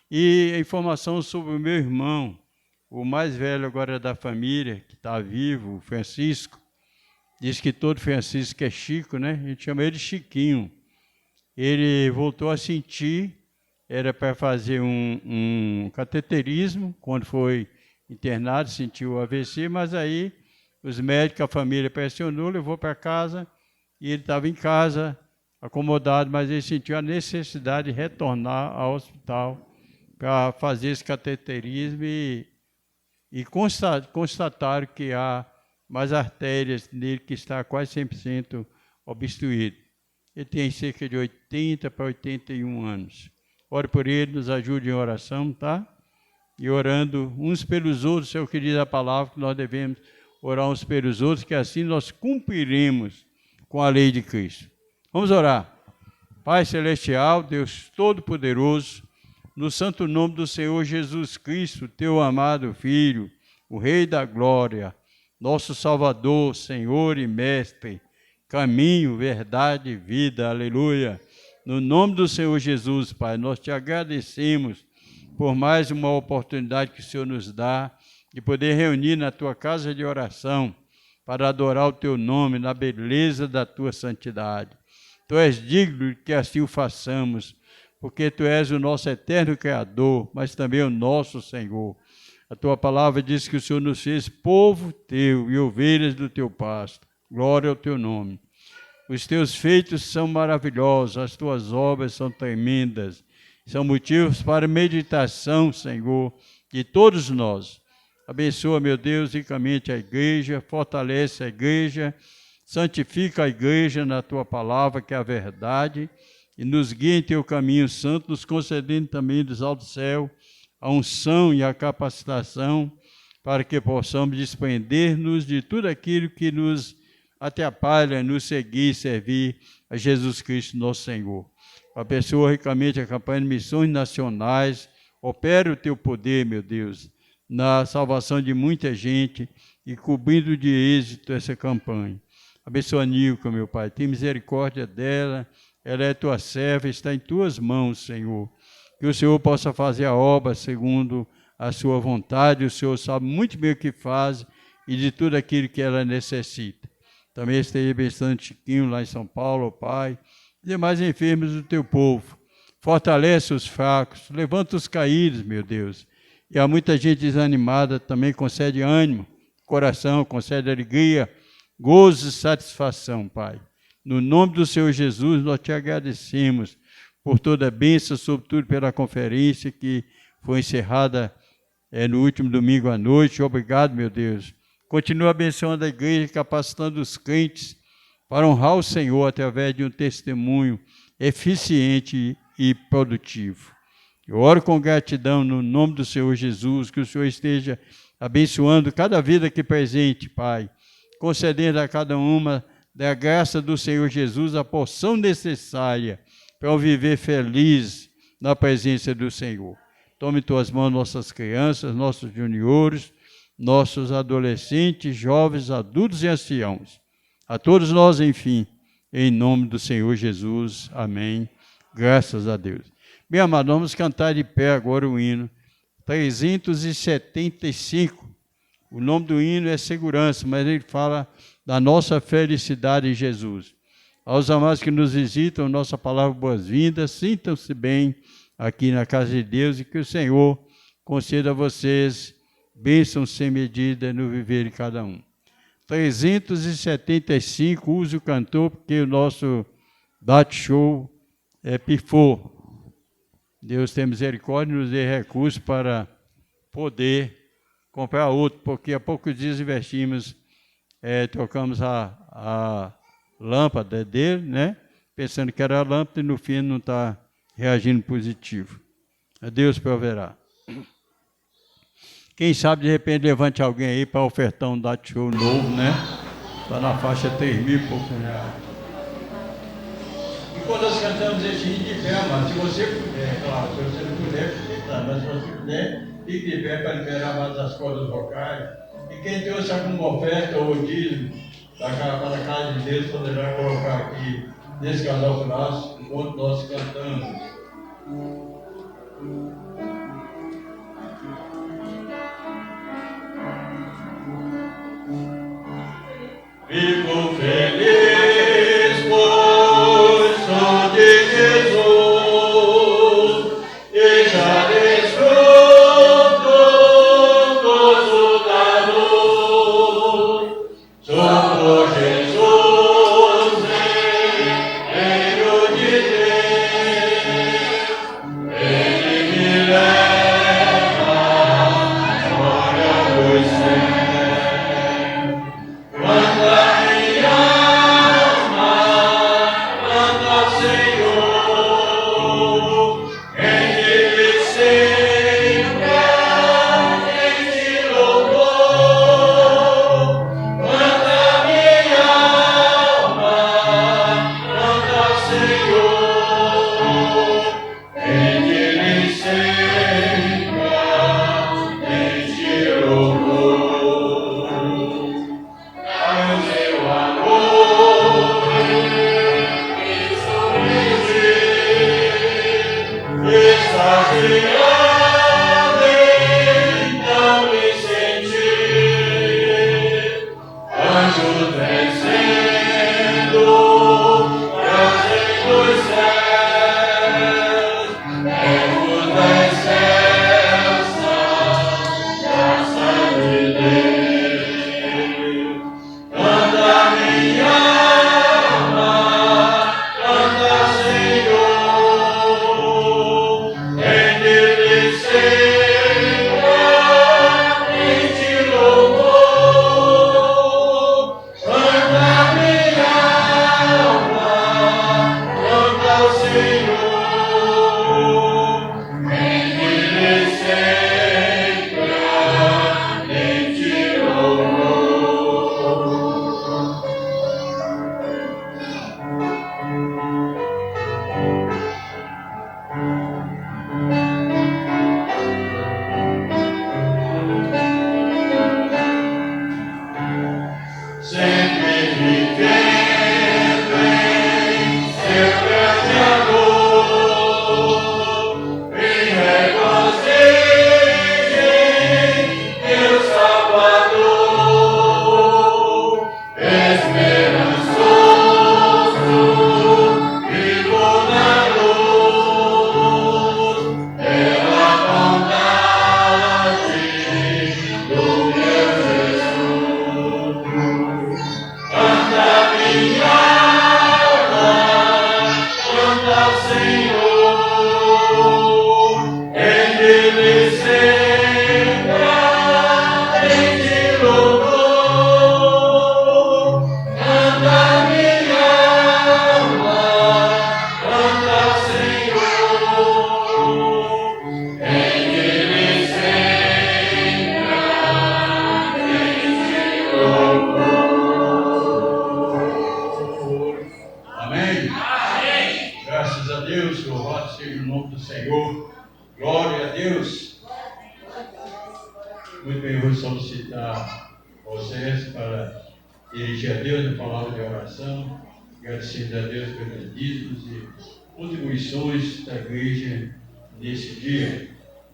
E a informação sobre o meu irmão, o mais velho agora da família, que está vivo, o Francisco, diz que todo Francisco é Chico, né? A gente chama ele de Chiquinho. Ele voltou a sentir, era para fazer um cateterismo, quando foi internado, sentiu o AVC, mas aí os médicos, a família pressionou, levou para casa, e ele estava em casa, acomodado, mas ele sentiu a necessidade de retornar ao hospital para fazer esse cateterismo e constataram que há mais artérias nele que está quase 100% obstruído. Ele tem cerca de 80 para 81 anos. Ore por ele, nos ajude em oração, tá? E orando uns pelos outros, Senhor, que diz a palavra que nós devemos orar uns pelos outros, que assim nós cumpriremos com a lei de Cristo. Vamos orar. Pai Celestial, Deus Todo-Poderoso, no santo nome do Senhor Jesus Cristo, teu amado Filho, o Rei da Glória, nosso Salvador, Senhor e Mestre, caminho, verdade e vida, aleluia. No nome do Senhor Jesus, Pai, nós te agradecemos por mais uma oportunidade que o Senhor nos dá de poder reunir na tua casa de oração para adorar o teu nome na beleza da tua santidade. Tu és digno que assim o façamos, porque tu és o nosso eterno Criador, mas também o nosso Senhor. A tua palavra diz que o Senhor nos fez povo teu e ovelhas do teu pasto. Glória ao teu nome. Os teus feitos são maravilhosos, as tuas obras são tremendas. São motivos para meditação, Senhor, de todos nós. Abençoa, meu Deus, ricamente a igreja, fortalece a igreja, santifica a igreja na tua palavra, que é a verdade, e nos guia em teu caminho santo, nos concedendo também dos altos céus a unção e a capacitação para que possamos desprender-nos de tudo aquilo que nos atrapalha, nos seguir e servir a Jesus Cristo, nosso Senhor. Abençoa ricamente a campanha de missões nacionais, opera o teu poder, meu Deus, na salvação de muita gente e cobrindo de êxito essa campanha. Abençoa a Nilca, meu Pai, tem misericórdia dela, ela é tua serva, está em tuas mãos, Senhor. Que o Senhor possa fazer a obra segundo a sua vontade, o Senhor sabe muito bem o que faz e de tudo aquilo que ela necessita. Também esteja abençoando Chiquinho lá em São Paulo, Pai, e demais enfermos do teu povo. Fortalece os fracos, levanta os caídos, meu Deus. E há muita gente desanimada, também concede ânimo, coração, concede alegria, gozo e satisfação, Pai. No nome do Senhor Jesus, nós te agradecemos por toda a bênção, sobretudo pela conferência que foi encerrada no último domingo à noite. Obrigado, meu Deus. Continua abençoando a igreja, capacitando os crentes para honrar o Senhor através de um testemunho eficiente e produtivo. Eu oro com gratidão no nome do Senhor Jesus, que o Senhor esteja abençoando cada vida aqui presente, Pai, concedendo a cada uma da graça do Senhor Jesus a porção necessária para eu viver feliz na presença do Senhor. Tome em tuas mãos nossas crianças, nossos juniores, nossos adolescentes, jovens, adultos e anciãos. A todos nós, enfim, em nome do Senhor Jesus. Amém. Graças a Deus. Meu amado, vamos cantar de pé agora o hino 375. O nome do hino é Segurança, mas ele fala da nossa felicidade em Jesus. Aos amados que nos visitam, nossa palavra boas-vindas, sintam-se bem aqui na casa de Deus e que o Senhor conceda a vocês bênçãos sem medida no viver de cada um. 375, use o cantor, porque o nosso date show pifou. Deus tem misericórdia e nos dê recursos para poder comprar outro, porque há poucos dias investimos trocamos a lâmpada dele, né? Pensando que era a lâmpada e no fim não está reagindo positivo. Deus proverá. Quem sabe, de repente, levante alguém aí para ofertar um date show novo, né? Está na faixa 3.000 e poucos reais. E quando nós cantamos esse hino de pé, mas se você puder, claro, se você não puder, fique lá, mas se você puder, fique de pé para liberar mais as cordas vocais. E quem trouxe alguma oferta ou dízimo para a casa de Deus, poderá colocar aqui nesse canal braço, enquanto nós cantamos. Fico feliz, pois sou de Jesus e já desfruto gozo da luz. Sou por Jesus, Filho de Deus, Ele me leva à glória dos céus.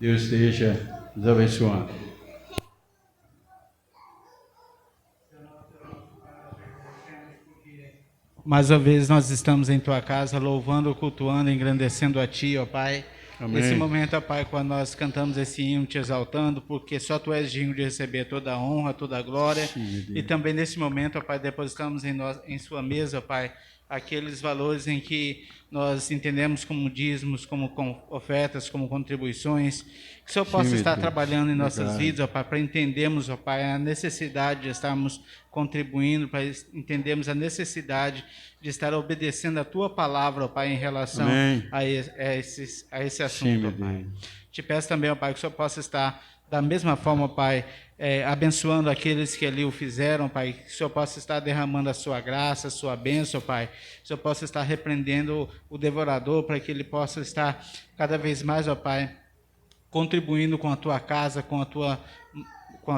Deus esteja nos abençoando. Mais uma vez nós estamos em tua casa, louvando, cultuando, engrandecendo a ti, ó Pai. Amém. Nesse momento, ó Pai, quando nós cantamos esse hino te exaltando, porque só tu és digno de receber toda a honra, toda a glória. Sim, e também nesse momento, ó Pai, depositamos em sua mesa, ó Pai, aqueles valores em que nós entendemos como dízimos, como ofertas, como contribuições, que o Senhor possa estar trabalhando em nossas vidas, ó Pai, para entendermos, ó Pai, a necessidade de estarmos contribuindo para entendermos a necessidade de estar obedecendo a Tua palavra, ó Pai, em relação Amém. a esse assunto, Sim, ó meu Pai. Deus. Te peço também, ó Pai, que o Senhor possa estar da mesma forma, ó Pai, abençoando aqueles que ali o fizeram, Pai, que o Senhor possa estar derramando a sua graça, a sua bênção, Pai, que o Senhor possa estar repreendendo o devorador, para que ele possa estar cada vez mais, ó Pai, contribuindo com a Tua casa, com a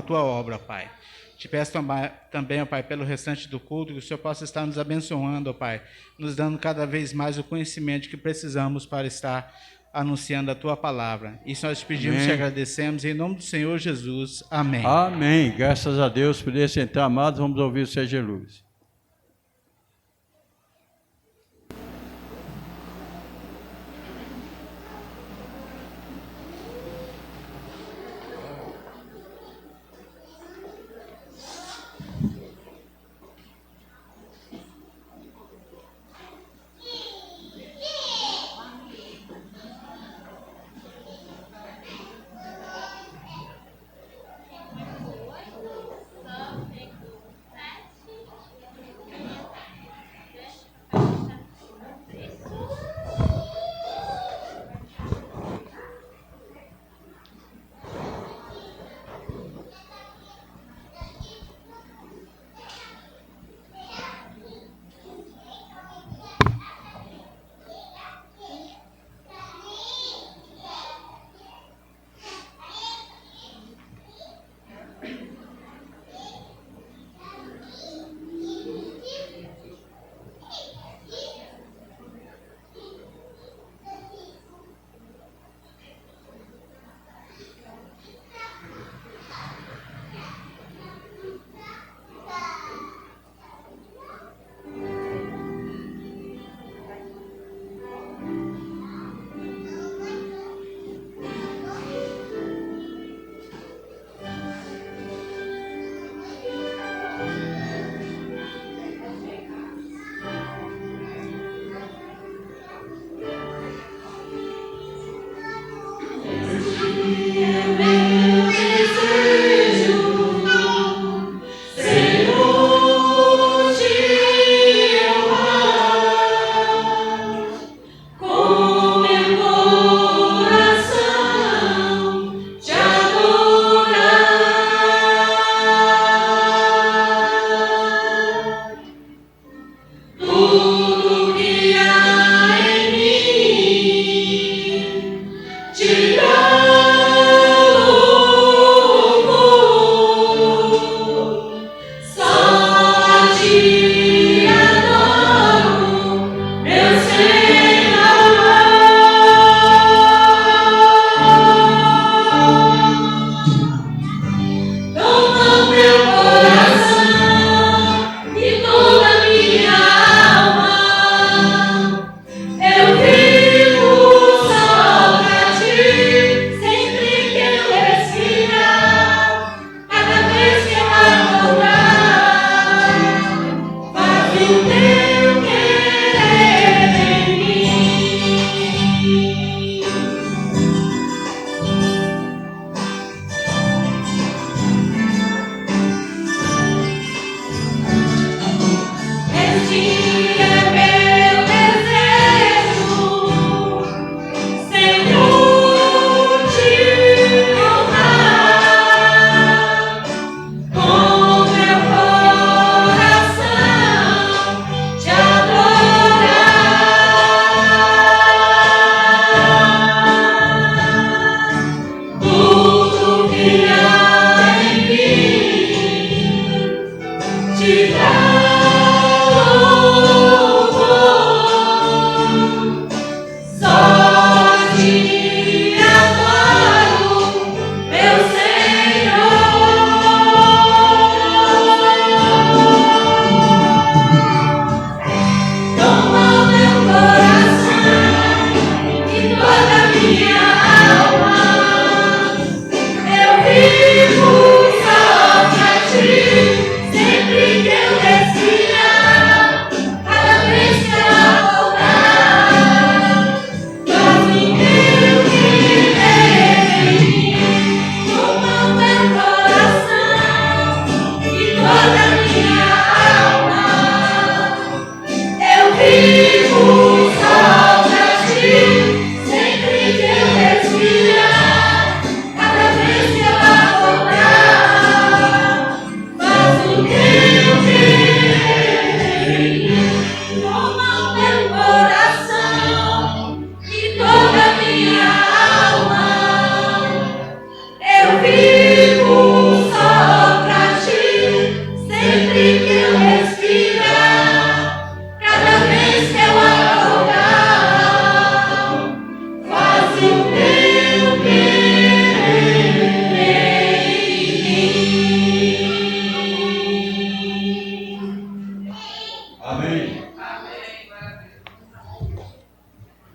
Tua obra, Pai. Te peço também, ó Pai, pelo restante do culto, que o Senhor possa estar nos abençoando, ó Pai, nos dando cada vez mais o conhecimento que precisamos para estar anunciando a Tua palavra. Isso nós te pedimos Amém. e agradecemos em nome do Senhor Jesus. Amém. Amém. Graças a Deus. Poder sentar, amados, vamos ouvir o Seja Luz.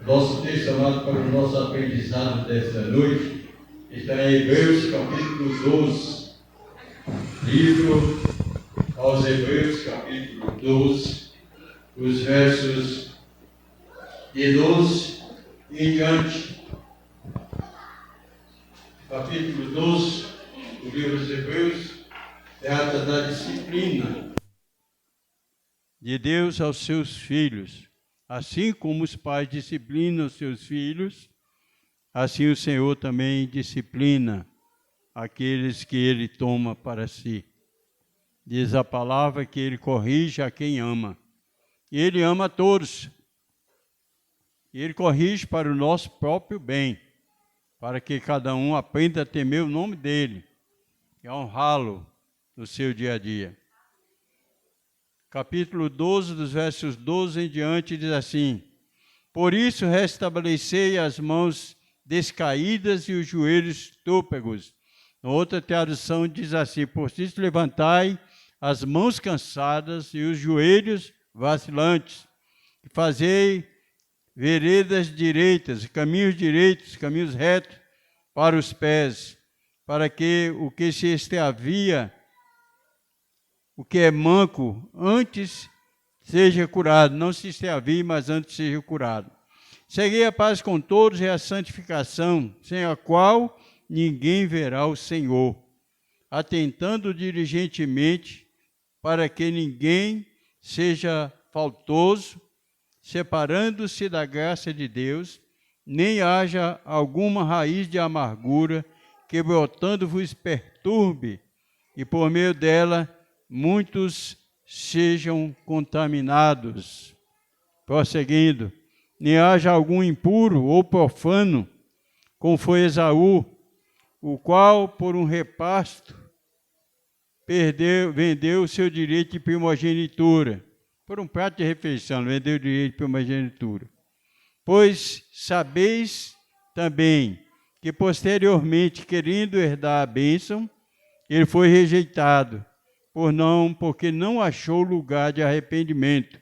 Nosso texto amado para o nosso aprendizado desta noite está em Hebreus capítulo 12. Livro aos Hebreus capítulo 12, os versos de 12 em diante. Capítulo 12 do livro dos Hebreus trata da disciplina de Deus aos seus filhos. Assim como os pais disciplinam os seus filhos, assim o Senhor também disciplina aqueles que Ele toma para si. Diz a palavra que Ele corrige a quem ama. E Ele ama a todos. E Ele corrige para o nosso próprio bem, para que cada um aprenda a temer o nome dEle e a honrá-lo no seu dia a dia. Capítulo 12, dos versos 12 em diante, diz assim: Por isso restabelecei as mãos descaídas e os joelhos trôpegos. Na outra tradução diz assim: Por isso levantai as mãos cansadas e os joelhos vacilantes, e fazei veredas direitas, caminhos retos para os pés, para que o que se extravia, o que é manco, antes seja curado. Não se extravie, mas antes seja curado. Segui a paz com todos e a santificação, sem a qual ninguém verá o Senhor, atentando diligentemente para que ninguém seja faltoso, separando-se da graça de Deus, nem haja alguma raiz de amargura que brotando vos perturbe, e por meio dela muitos sejam contaminados. Prosseguindo, nem haja algum impuro ou profano, como foi Esaú, o qual, por um repasto, vendeu o seu direito de primogenitura. Por um prato de refeição, vendeu o direito de primogenitura. Pois sabeis também que posteriormente, querendo herdar a bênção, ele foi rejeitado, porque não achou lugar de arrependimento,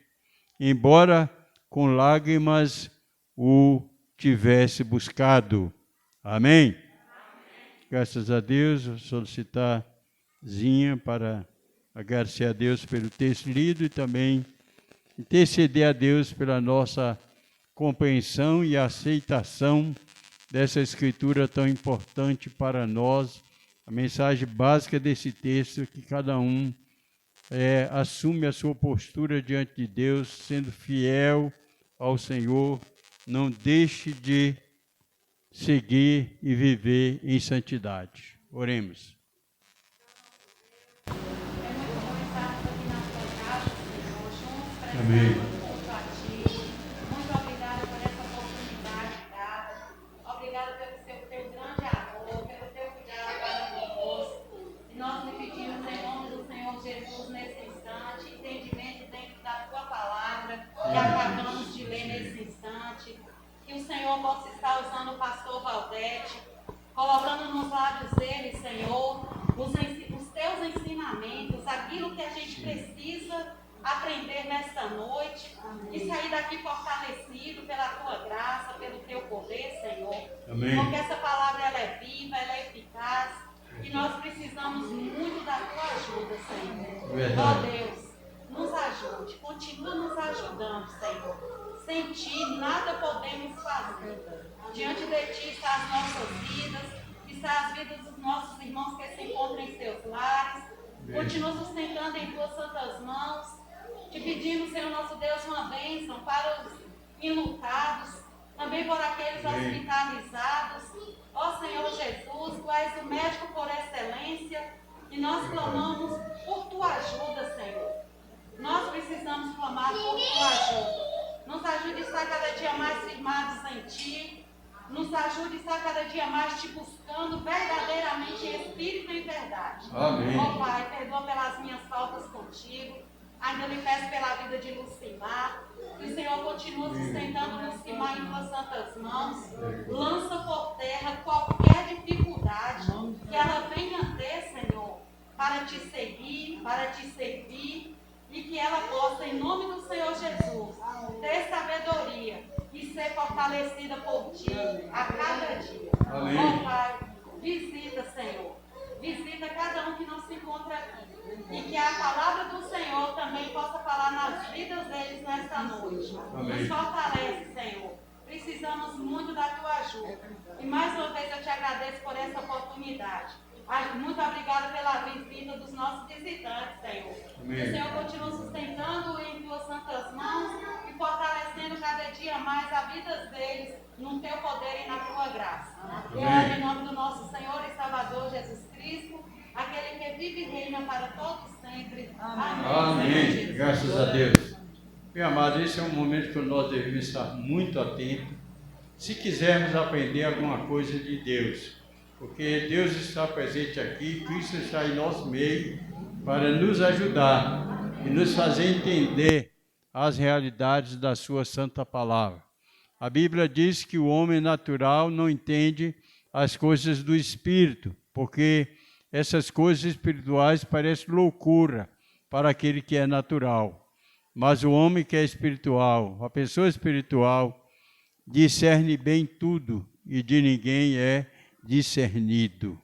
embora com lágrimas o tivesse buscado. Amém? Graças a Deus, vou solicitar Zinha para agradecer a Deus pelo texto lido e também interceder a Deus pela nossa compreensão e aceitação dessa escritura tão importante para nós. A mensagem básica desse texto é que cada um assume a sua postura diante de Deus, sendo fiel ao Senhor, não deixe de seguir e viver em santidade. Oremos. Amém. Muito obrigada por essa oportunidade dada. Obrigada pelo teu grande amor, pelo teu cuidado para conosco. E nós lhe pedimos em nome do Senhor Jesus nesse instante, entendimento dentro da tua palavra, que acabamos de ler nesse instante. Que o Senhor possa estar usando o pastor Valdete, colocando nos lábios dele, Senhor, os teus ensinamentos, aquilo que a gente precisa aprender nesta noite. Amém. E sair daqui fortalecido pela tua graça, pelo teu poder, Senhor. Amém. Porque essa palavra ela é viva, ela é eficaz e nós precisamos muito da tua ajuda, Senhor. Ó Deus, nos ajude, continua nos ajudando, Senhor. Sem ti nada podemos fazer. Diante de ti está as nossas vidas, está as vidas dos nossos irmãos que se encontram em seus lares. Continua sustentando em tuas santas mãos. Te pedimos, Senhor nosso Deus, uma bênção para os enlutados, também por aqueles hospitalizados. Ó Senhor Jesus, tu és o médico por excelência e nós clamamos por tua ajuda, Senhor. Nós precisamos clamar por tua ajuda. Nos ajude a estar cada dia mais firmados em ti. Nos ajude a estar cada dia mais te buscando verdadeiramente em espírito e verdade. Amém. Ó Pai, perdoa pelas minhas faltas contigo. Ainda lhe peço pela vida de Lucimar, que o Senhor continue sustentando Lucimar em tuas santas mãos. Lança por terra qualquer dificuldade que ela venha ter, Senhor, para te seguir, para te servir, e que ela possa, em nome do Senhor Jesus, ter sabedoria e ser fortalecida fortalecida por Ti a cada dia. Amém. Ó Pai, visita, Senhor. Visita cada um que não se encontra aqui. E que a palavra do Senhor também possa falar nas vidas deles nesta noite. Amém. Nos fortalece, Senhor. Precisamos muito da Tua ajuda. E mais uma vez eu Te agradeço por essa oportunidade. Muito obrigada pela visita dos nossos visitantes, Senhor. Amém. Que o Senhor continue sustentando em Tuas santas mãos e fortalecendo cada dia mais a vida deles no Teu poder e na Tua graça. Eu oro em nome do nosso Senhor e Salvador Jesus Cristo, aquele que vive e reina para todos sempre. Amém. Amém. Graças a Deus. Meu amado, esse é um momento que nós devemos estar muito atentos, se quisermos aprender alguma coisa de Deus. Porque Deus está presente aqui, Cristo está em nosso meio para nos ajudar e nos fazer entender as realidades da sua santa palavra. A Bíblia diz que o homem natural não entende as coisas do Espírito, porque essas coisas espirituais parecem loucura para aquele que é natural. Mas o homem que é espiritual, a pessoa espiritual, discerne bem tudo e de ninguém é discernido.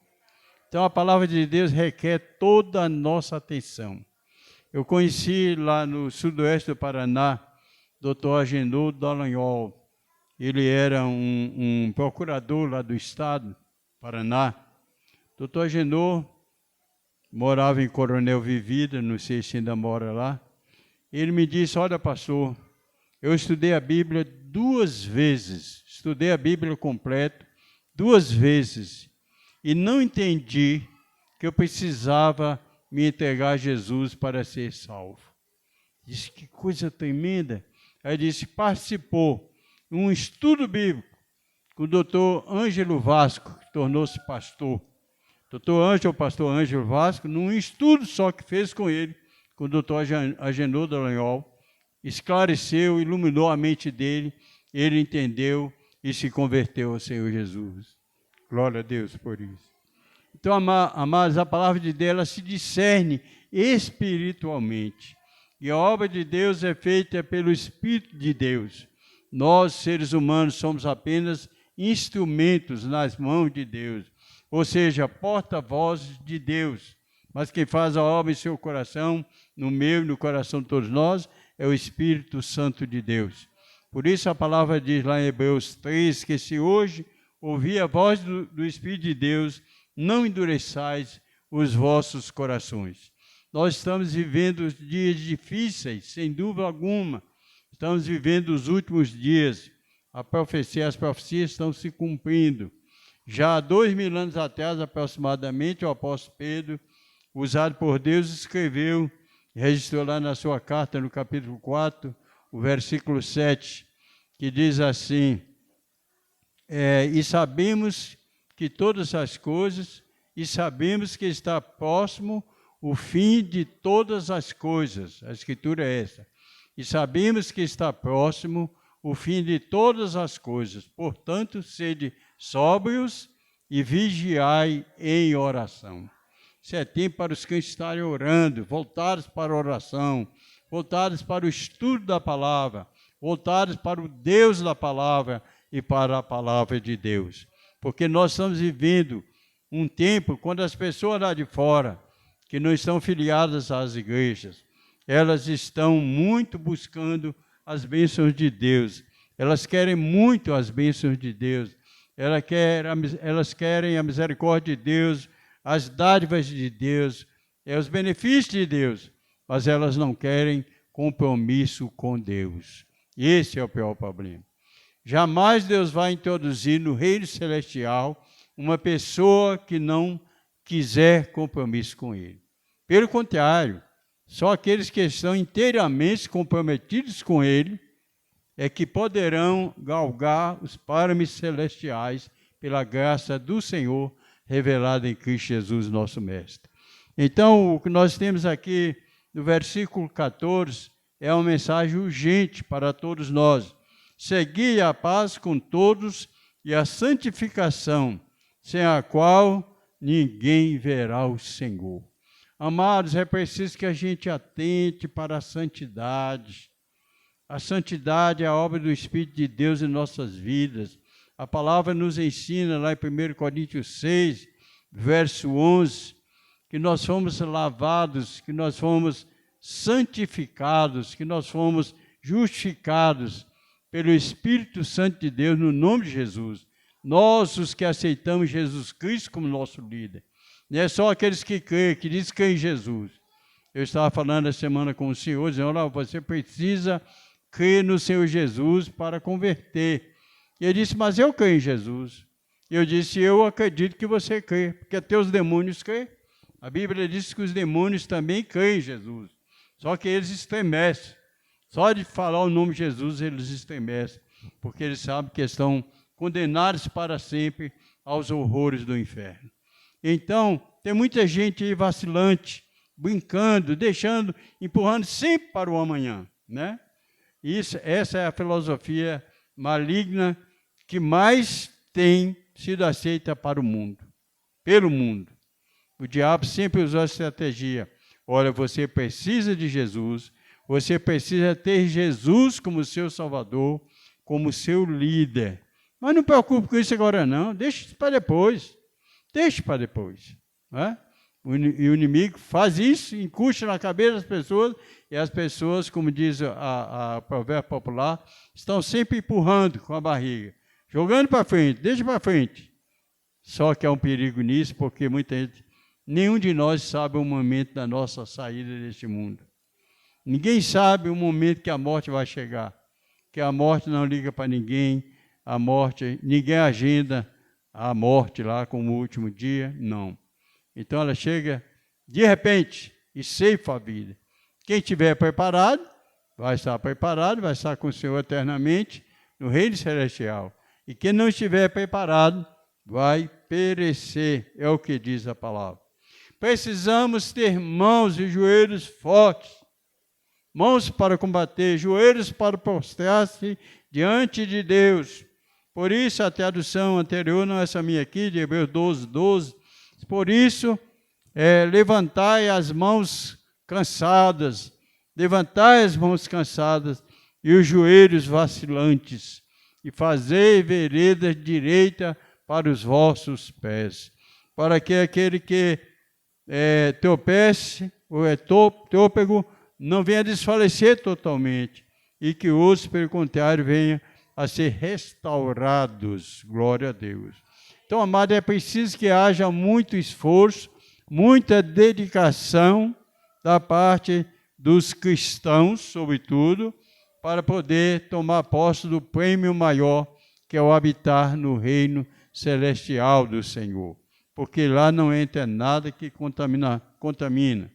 Então a palavra de Deus requer toda a nossa atenção. Eu conheci lá no sudoeste do Paraná, Dr. Agenor Dallagnol. Ele era um procurador lá do estado, Paraná. Dr. Agenor morava em Coronel Vivida, não sei se ainda mora lá. Ele me disse: olha, pastor, eu estudei a Bíblia 2 vezes, estudei a Bíblia completa 2 vezes, e não entendi que eu precisava me entregar a Jesus para ser salvo. Disse: que coisa tremenda. Aí disse: participou de um estudo bíblico com o doutor Ângelo Vasco, que tornou-se pastor. Pastor Ângelo Vasco, num estudo só que fez com ele, com o doutor Agenor Dallagnol, esclareceu, iluminou a mente dele, ele entendeu e se converteu ao Senhor Jesus. Glória a Deus por isso. Então, amados, a palavra de Deus ela se discerne espiritualmente. E a obra de Deus é feita pelo Espírito de Deus. Nós, seres humanos, somos apenas instrumentos nas mãos de Deus. Ou seja, porta-vozes de Deus. Mas quem faz a obra em seu coração, no meu e no coração de todos nós, é o Espírito Santo de Deus. Por isso a palavra diz lá em Hebreus 3, que se hoje ouvir a voz do Espírito de Deus, não endureçais os vossos corações. Nós estamos vivendo dias difíceis, sem dúvida alguma. Estamos vivendo os últimos dias. As profecias estão se cumprindo. Já há 2000 anos atrás, aproximadamente, o apóstolo Pedro, usado por Deus, escreveu, registrou lá na sua carta, no capítulo 4, o versículo 7, que diz assim: e sabemos que todas as coisas, e sabemos que está próximo o fim de todas as coisas. A escritura é essa. E sabemos que está próximo o fim de todas as coisas. Portanto, sede sóbrios e vigiai em oração. Isso é tempo para os que estarem orando, voltados para a oração, voltados para o estudo da palavra, voltados para o Deus da palavra e para a palavra de Deus. Porque nós estamos vivendo um tempo quando as pessoas lá de fora, que não estão filiadas às igrejas, elas estão muito buscando as bênçãos de Deus. Elas querem muito as bênçãos de Deus. Elas querem a misericórdia de Deus, as dádivas de Deus, os benefícios de Deus, mas elas não querem compromisso com Deus. Esse é o pior problema. Jamais Deus vai introduzir no reino celestial uma pessoa que não quiser compromisso com Ele. Pelo contrário, só aqueles que estão inteiramente comprometidos com Ele é que poderão galgar os parâmetros celestiais pela graça do Senhor revelada em Cristo Jesus, nosso Mestre. Então, o que nós temos aqui no versículo 14 é uma mensagem urgente para todos nós. Segui a paz com todos e a santificação, sem a qual ninguém verá o Senhor. Amados, é preciso que a gente atente para a santidade. A santidade é a obra do Espírito de Deus em nossas vidas. A palavra nos ensina lá em 1 Coríntios 6, verso 11, que nós fomos lavados, que nós fomos santificados, que nós fomos justificados pelo Espírito Santo de Deus no nome de Jesus. Nós, os que aceitamos Jesus Cristo como nosso líder. Não é só aqueles que creem, que dizem que creem em Jesus. Eu estava falando essa semana com o Senhor, dizendo, olha, você precisa crer no Senhor Jesus para converter. E ele disse, mas eu creio em Jesus. E eu disse, eu acredito que você crê, porque até os demônios creem. A Bíblia diz que os demônios também creem em Jesus. Só que eles estremecem. Só de falar o nome de Jesus, eles estremecem, porque eles sabem que estão condenados para sempre aos horrores do inferno. Então, tem muita gente aí vacilante, brincando, deixando, empurrando sempre para o amanhã, né? Essa é a filosofia maligna que mais tem sido aceita para o mundo, pelo mundo. O diabo sempre usou a estratégia. Olha, você precisa de Jesus, você precisa ter Jesus como seu Salvador, como seu líder. Mas não preocupe com isso agora não, deixe isso para depois. Deixe para depois. Né? E o inimigo faz isso, encosta na cabeça das pessoas, e as pessoas, como diz a provérbio popular, estão sempre empurrando com a barriga, jogando para frente, deixa para frente. Só que há um perigo nisso, porque muita gente, nenhum de nós sabe o momento da nossa saída deste mundo. Ninguém sabe o momento que a morte vai chegar, que a morte não liga para ninguém, a morte, ninguém agenda a morte lá como o último dia, não. Então ela chega de repente e ceifa a vida. Quem estiver preparado, vai estar com o Senhor eternamente no reino celestial. E quem não estiver preparado, vai perecer, é o que diz a palavra. Precisamos ter mãos e joelhos fortes, mãos para combater, joelhos para prostrar-se diante de Deus. Por isso, a tradução anterior, não é essa minha aqui, de Hebreus 12, 12. Por isso, levantai as mãos cansadas, levantai as mãos cansadas e os joelhos vacilantes, e fazei vereda direita para os vossos pés, para que aquele que tropece ou é trôpego não venha desfalecer totalmente, e que os, pelo contrário, venha a ser restaurados. Glória a Deus. Então, amado, é preciso que haja muito esforço, muita dedicação da parte dos cristãos, sobretudo, para poder tomar posse do prêmio maior, que é o habitar no reino celestial do Senhor. Porque lá não entra nada que contamina.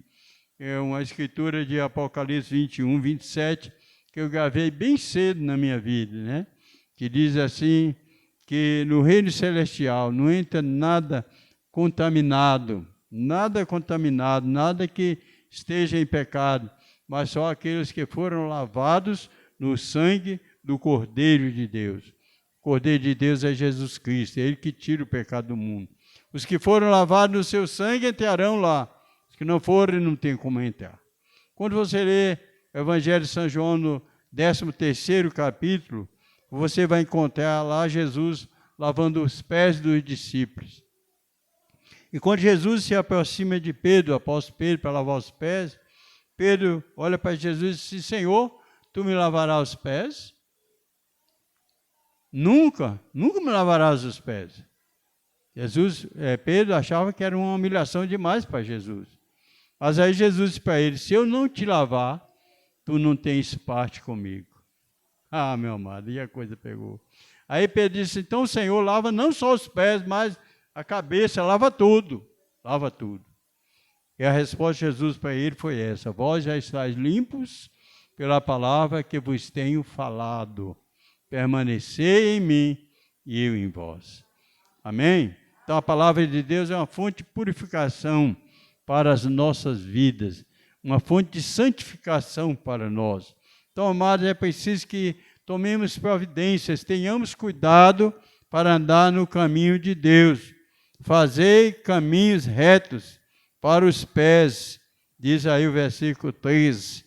É uma escritura de Apocalipse 21, 27, que eu gravei bem cedo na minha vida, né? Que diz assim, que no reino celestial não entra nada contaminado, nada que esteja em pecado, mas só aqueles que foram lavados no sangue do Cordeiro de Deus. O Cordeiro de Deus é Jesus Cristo, é Ele que tira o pecado do mundo. Os que foram lavados no seu sangue entrarão lá, os que não forem não tem como entrar. Quando você lê o Evangelho de São João no 13º capítulo, você vai encontrar lá Jesus lavando os pés dos discípulos. E quando Jesus se aproxima de Pedro, o apóstolo Pedro, para lavar os pés, Pedro olha para Jesus e diz, Senhor, tu me lavarás os pés? Nunca me lavarás os pés. Pedro achava que era uma humilhação demais para Jesus. Mas aí Jesus disse para ele, se eu não te lavar, tu não tens parte comigo. Ah, meu amado, e a coisa pegou. Aí Pedro disse, então o Senhor lava não só os pés, mas a cabeça, lava tudo. Lava tudo. E a resposta de Jesus para ele foi essa, vós já estáis limpos pela palavra que vos tenho falado. Permanecei em mim e eu em vós. Amém? Então a palavra de Deus é uma fonte de purificação para as nossas vidas, uma fonte de santificação para nós. Então, amados, é preciso que tomemos providências, tenhamos cuidado para andar no caminho de Deus. Fazei caminhos retos para os pés, diz aí o versículo 13.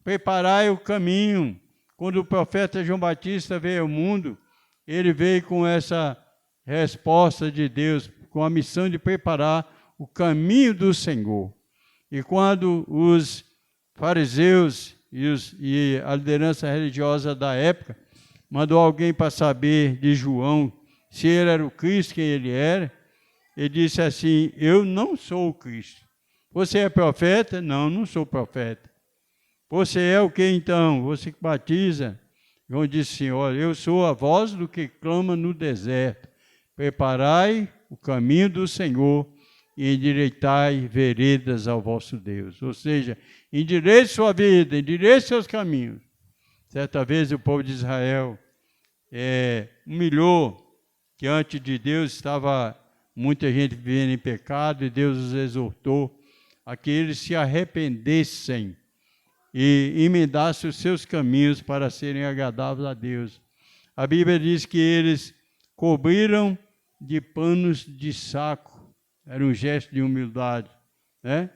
Preparai o caminho, quando o profeta João Batista veio ao mundo, ele veio com essa resposta de Deus, com a missão de preparar o caminho do Senhor. E quando os fariseus e a liderança religiosa da época mandou alguém para saber de João se ele era o Cristo, quem ele era, ele disse assim: eu não sou o Cristo. Você é profeta? Não, não sou profeta. Você é o que então? Você que batiza? João disse assim: olha, eu sou a voz do que clama no deserto. Preparai o caminho do Senhor e endireitai veredas ao vosso Deus. Ou seja, endireite sua vida, endireite seus caminhos. Certa vez o povo de Israel humilhou que antes de Deus estava muita gente vivendo em pecado, e Deus os exortou a que eles se arrependessem e emendassem os seus caminhos para serem agradáveis a Deus. A Bíblia diz que eles cobriram de panos de saco, era um gesto de humildade, né?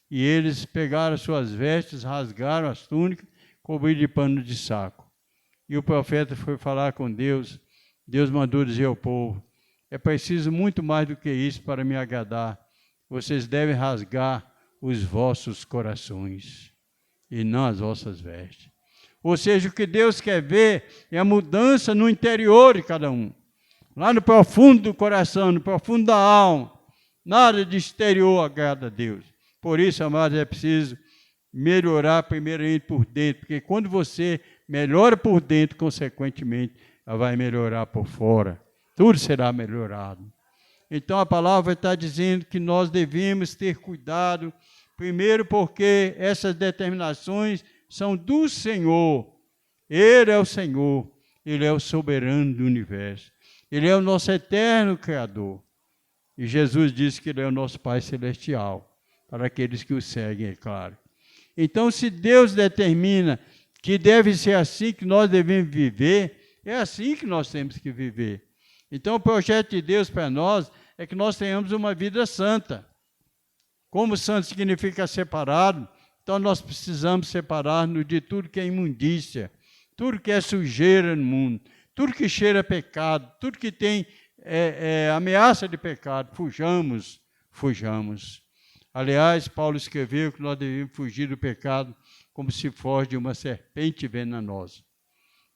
E eles pegaram suas vestes, rasgaram as túnicas, cobriram de pano de saco. E o profeta foi falar com Deus. Deus mandou dizer ao povo: é preciso muito mais do que isso para me agradar. Vocês devem rasgar os vossos corações e não as vossas vestes. Ou seja, o que Deus quer ver é a mudança no interior de cada um. Lá no profundo do coração, no profundo da alma. Nada de exterior agrada a Deus. Por isso, amados, é preciso melhorar primeiramente por dentro, porque quando você melhora por dentro, consequentemente, ela vai melhorar por fora. Tudo será melhorado. Então, a palavra está dizendo que nós devemos ter cuidado, primeiro porque essas determinações são do Senhor. Ele é o Senhor, Ele é o soberano do universo. Ele é o nosso eterno Criador. E Jesus disse que Ele é o nosso Pai Celestial, para aqueles que o seguem, é claro. Então, se Deus determina que deve ser assim que nós devemos viver, é assim que nós temos que viver. Então, o projeto de Deus para nós é que nós tenhamos uma vida santa. Como santo significa separado, então nós precisamos separar-nos de tudo que é imundícia, tudo que é sujeira no mundo, tudo que cheira a pecado, tudo que tem ameaça de pecado. Fujamos. Aliás, Paulo escreveu que nós devemos fugir do pecado como se fosse de uma serpente venenosa.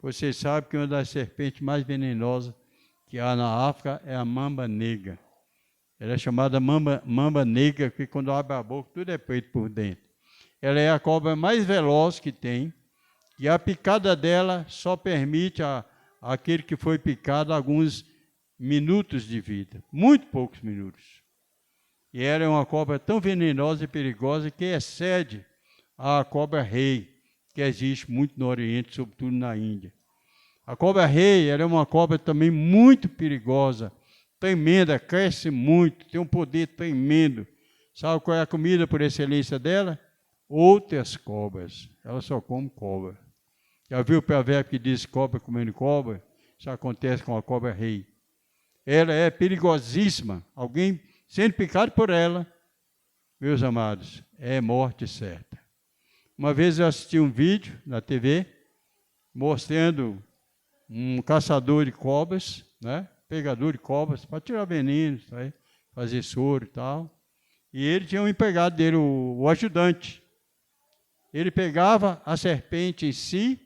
Vocês sabem que uma das serpentes mais venenosas que há na África é a mamba negra. Ela é chamada mamba negra, porque quando abre a boca, tudo é preto por dentro. Ela é a cobra mais veloz que tem, e a picada dela só permite àquele que foi picado alguns minutos de vida, muito poucos minutos. E ela é uma cobra tão venenosa e perigosa que excede a cobra-rei, que existe muito no Oriente, sobretudo na Índia. A cobra-rei é uma cobra também muito perigosa, tremenda, cresce muito, tem um poder tremendo. Sabe qual é a comida por excelência dela? Outras cobras. Ela só come cobra. Já viu o provérbio que diz cobra comendo cobra? Isso acontece com a cobra-rei. Ela é perigosíssima. Alguém sendo picado por ela, meus amados, é morte certa. Uma vez eu assisti um vídeo na TV mostrando um caçador de cobras, né? Pegador de cobras, para tirar veneno, tá? Fazer soro e tal. E ele tinha um empregado dele, o ajudante. Ele pegava a serpente em si,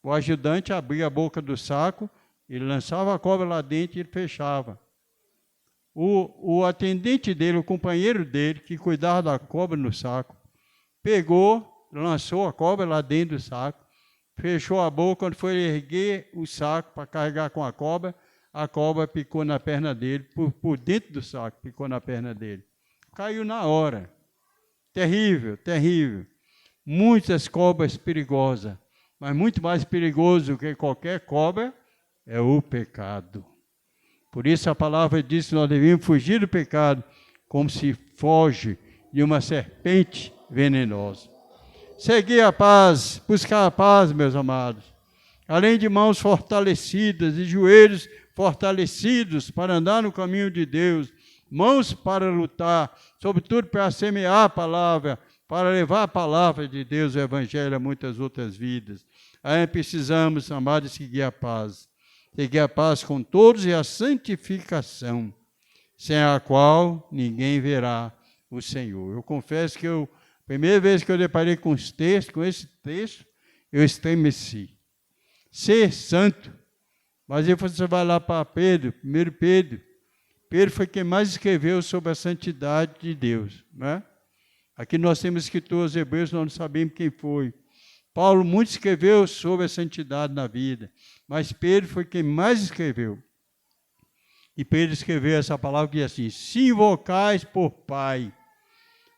o ajudante abria a boca do saco, ele lançava a cobra lá dentro e ele fechava. O atendente dele, o companheiro dele, que cuidava da cobra no saco, pegou, lançou a cobra lá dentro do saco, fechou a boca. Quando foi erguer o saco para carregar com a cobra picou na perna dele, por dentro do saco, picou na perna dele. Caiu na hora. Terrível, terrível. Muitas cobras perigosas, mas muito mais perigoso que qualquer cobra é o pecado. Por isso a palavra diz que nós devemos fugir do pecado como se foge de uma serpente venenosa. Seguir a paz, buscar a paz, meus amados. Além de mãos fortalecidas e joelhos fortalecidos para andar no caminho de Deus, mãos para lutar, sobretudo para semear a palavra, para levar a palavra de Deus, o Evangelho, a muitas outras vidas. Aí precisamos, amados, seguir a paz. Seguir a paz com todos e a santificação, sem a qual ninguém verá o Senhor. Eu confesso que a primeira vez que eu deparei com esse texto, eu estremeci. Ser santo. Mas aí você vai lá para Pedro, 1 Pedro. Pedro foi quem mais escreveu sobre a santidade de Deus, né? Aqui nós temos escritores hebreus, nós não sabemos quem foi. Paulo muito escreveu sobre a santidade na vida, mas Pedro foi quem mais escreveu. E Pedro escreveu essa palavra que diz assim: se invocais por Pai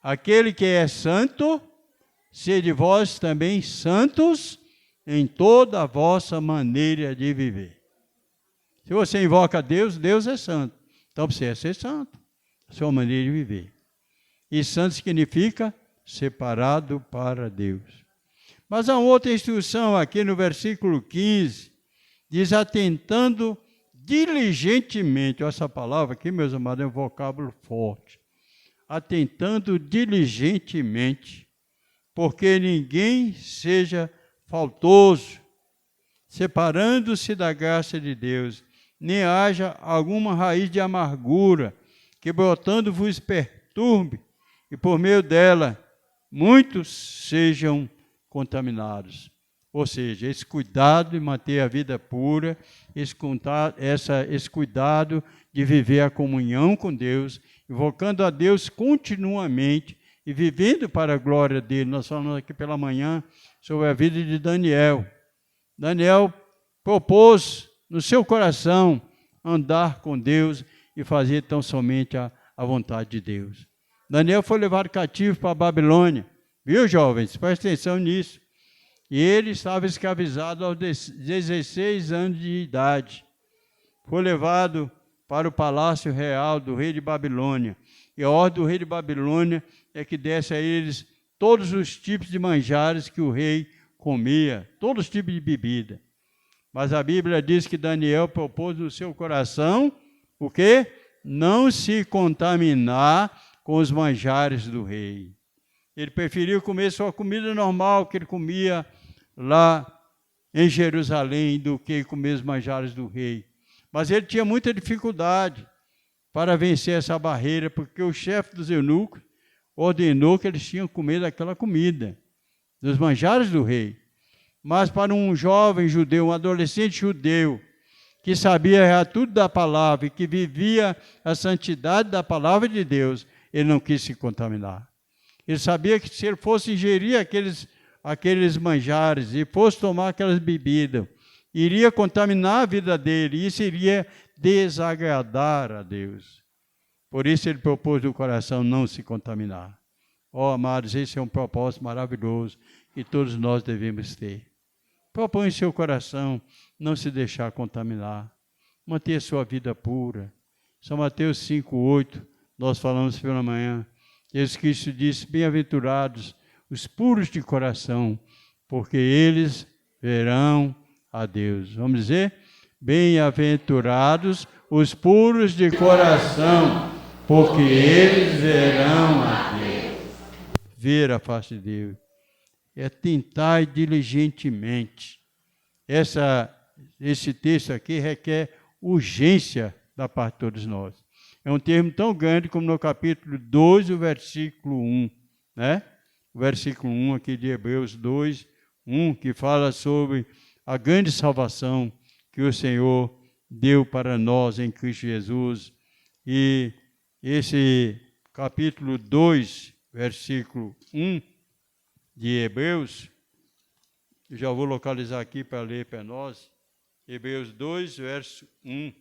aquele que é santo, sede vós também santos em toda a vossa maneira de viver. Se você invoca Deus, Deus é santo. Então você é ser santo, a sua maneira de viver. E santo significa separado para Deus. Mas há outra instrução aqui no versículo 15, diz atentando diligentemente. Essa palavra aqui, meus amados, é um vocábulo forte. Atentando diligentemente, porque ninguém seja faltoso, separando-se da graça de Deus, nem haja alguma raiz de amargura, que brotando vos perturbe, e por meio dela muitos sejam contaminados. Ou seja, esse cuidado de manter a vida pura, esse cuidado de viver a comunhão com Deus, invocando a Deus continuamente e vivendo para a glória dele. Nós falamos aqui pela manhã sobre a vida de Daniel. Daniel propôs no seu coração andar com Deus e fazer tão somente a vontade de Deus. Daniel foi levado cativo para a Babilônia. Viu, jovens? Presta atenção nisso. E ele estava escravizado aos 16 anos de idade. Foi levado para o palácio real do rei de Babilônia. E a ordem do rei de Babilônia é que desse a eles todos os tipos de manjares que o rei comia, todos os tipos de bebida. Mas a Bíblia diz que Daniel propôs no seu coração o quê? Não se contaminar com os manjares do rei. Ele preferiu comer sua comida normal que ele comia lá em Jerusalém do que comer os manjares do rei. Mas ele tinha muita dificuldade para vencer essa barreira, porque o chefe dos eunucos ordenou que eles tinham que comer daquela comida, dos manjares do rei. Mas para um jovem judeu, um adolescente judeu, que sabia já tudo da palavra e que vivia a santidade da palavra de Deus, ele não quis se contaminar. Ele sabia que se ele fosse ingerir aqueles manjares e fosse tomar aquelas bebidas, iria contaminar a vida dele, e isso iria desagradar a Deus. Por isso ele propôs no coração não se contaminar. Ó, amados, esse é um propósito maravilhoso que todos nós devemos ter. Propõe em seu coração não se deixar contaminar, manter sua vida pura. São Mateus 5:8, nós falamos pela manhã. Jesus Cristo disse: bem-aventurados os puros de coração, porque eles verão a Deus. Vamos dizer? Bem-aventurados os puros de coração, porque eles verão a Deus. Ver a face de Deus é tentar diligentemente. Esse texto aqui requer urgência da parte de todos nós. É um termo tão grande como no capítulo 2, o versículo 1, né? O versículo 1 aqui de Hebreus 2, 1, que fala sobre a grande salvação que o Senhor deu para nós em Cristo Jesus. E esse capítulo 2, versículo 1 de Hebreus, eu já vou localizar aqui para ler para nós. Hebreus 2, verso 1.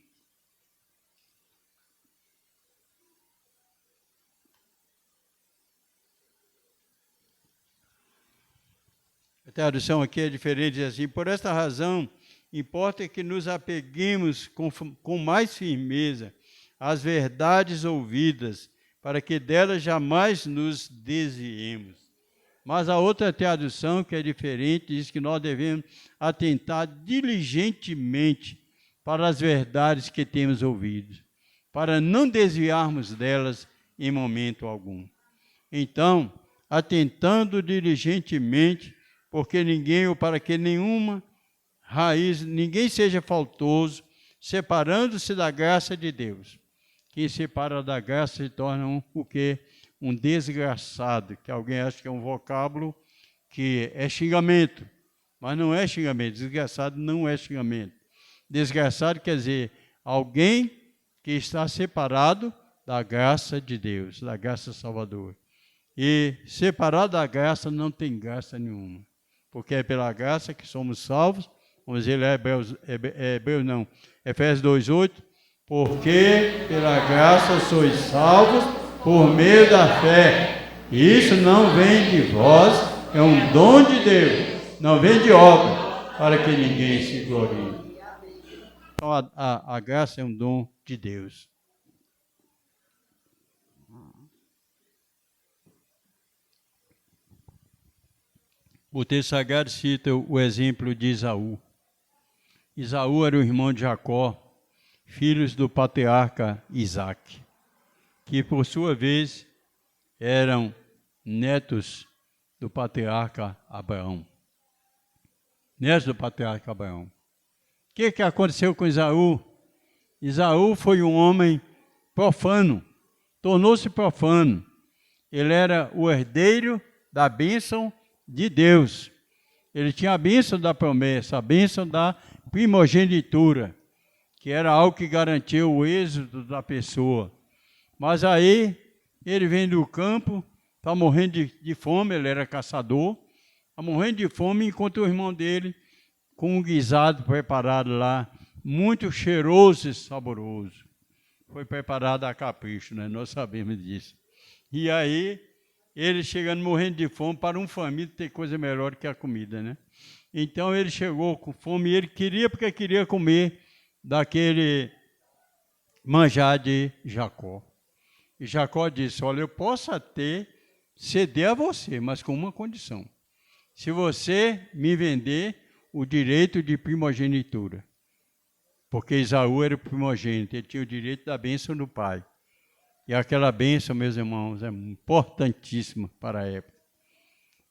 A tradução aqui é diferente, diz assim: por esta razão, importa que nos apeguemos com mais firmeza às verdades ouvidas, para que delas jamais nos desviemos. Mas a outra tradução, que é diferente, diz que nós devemos atentar diligentemente para as verdades que temos ouvido, para não desviarmos delas em momento algum. Então, atentando diligentemente, porque ninguém, ou para que nenhuma raiz, ninguém seja faltoso, separando-se da graça de Deus. Quem separa da graça se torna o quê? Um desgraçado, que alguém acha que é um vocábulo que é xingamento, mas não é xingamento. Desgraçado não é xingamento. Desgraçado quer dizer alguém que está separado da graça de Deus, da graça salvadora. E separado da graça não tem graça nenhuma, porque é pela graça que somos salvos. Vamos dizer, Efésios 2:8, porque pela graça sois salvos por meio da fé. E isso não vem de vós, é um dom de Deus, não vem de obra, para que ninguém se glorie. Então a graça é um dom de Deus. O texto sagrado cita o exemplo de Esaú. Esaú era o irmão de Jacó, filhos do patriarca Isaac, que por sua vez eram netos do patriarca Abraão. Netos do patriarca Abraão. O que aconteceu com Esaú? Esaú foi um homem profano, tornou-se profano. Ele era o herdeiro da bênção de Deus. Ele tinha a bênção da promessa, a bênção da primogenitura, que era algo que garantia o êxito da pessoa. Mas aí, ele vem do campo, está morrendo de fome, ele era caçador, está morrendo de fome, enquanto o irmão dele, com um guisado preparado lá, muito cheiroso e saboroso. Foi preparado a capricho, né? Nós sabemos disso. E aí, ele chegando morrendo de fome, para um faminto ter coisa melhor que a comida, né? Então ele chegou com fome e ele queria, porque queria comer daquele manjar de Jacó. E Jacó disse: olha, eu posso até ceder a você, mas com uma condição. Se você me vender o direito de primogenitura. Porque Esaú era o primogênito, ele tinha o direito da bênção do pai. E aquela bênção, meus irmãos, é importantíssima para a época.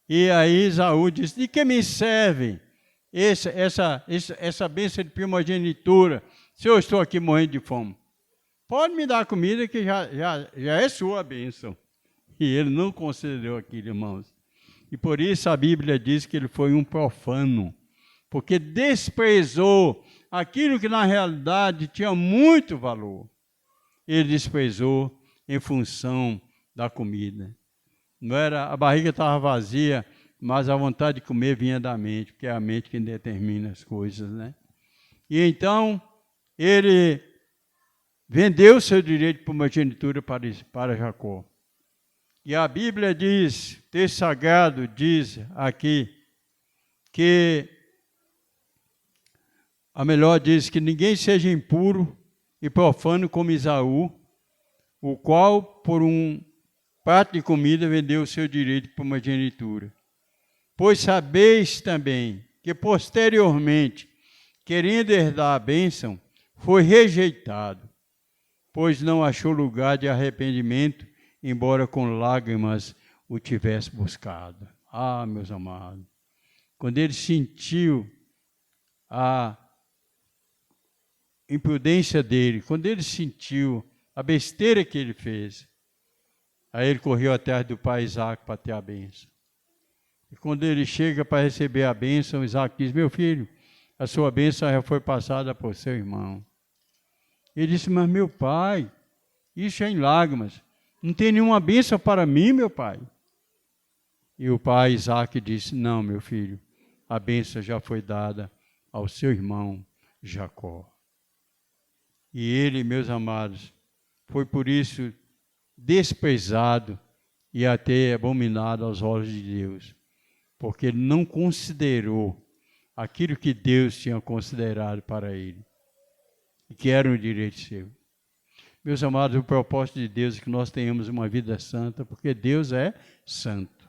E aí Esaú disse: de que me serve essa bênção de primogenitura, se eu estou aqui morrendo de fome? Pode me dar comida que já é sua bênção. E ele não considerou aquilo, irmãos. E por isso a Bíblia diz que ele foi um profano, porque desprezou aquilo que na realidade tinha muito valor. Ele desprezou em função da comida. Não era, a barriga estava vazia, mas a vontade de comer vinha da mente, porque é a mente que determina as coisas, né? E então, ele vendeu seu direito de primogenitura para Jacó. E a Bíblia diz, o texto sagrado diz aqui, que a melhor diz que ninguém seja impuro e profano como Esaú, o qual, por um prato de comida, vendeu o seu direito de primogenitura. Pois sabeis também que posteriormente, querendo herdar a bênção, foi rejeitado, pois não achou lugar de arrependimento, embora com lágrimas o tivesse buscado. Ah, meus amados, quando ele sentiu a imprudência dele, quando ele sentiu a besteira que ele fez, aí ele correu atrás do pai Isaac para ter a bênção. E quando ele chega para receber a bênção, Isaac diz: meu filho, a sua bênção já foi passada por seu irmão. Ele disse: mas meu pai, isso é em lágrimas, não tem nenhuma bênção para mim, meu pai. E o pai Isaac disse: não, meu filho, a bênção já foi dada ao seu irmão Jacó. E ele, meus amados, foi por isso desprezado e até abominado aos olhos de Deus, porque ele não considerou aquilo que Deus tinha considerado para ele, e que era um direito seu. Meus amados, o propósito de Deus é que nós tenhamos uma vida santa, porque Deus é santo.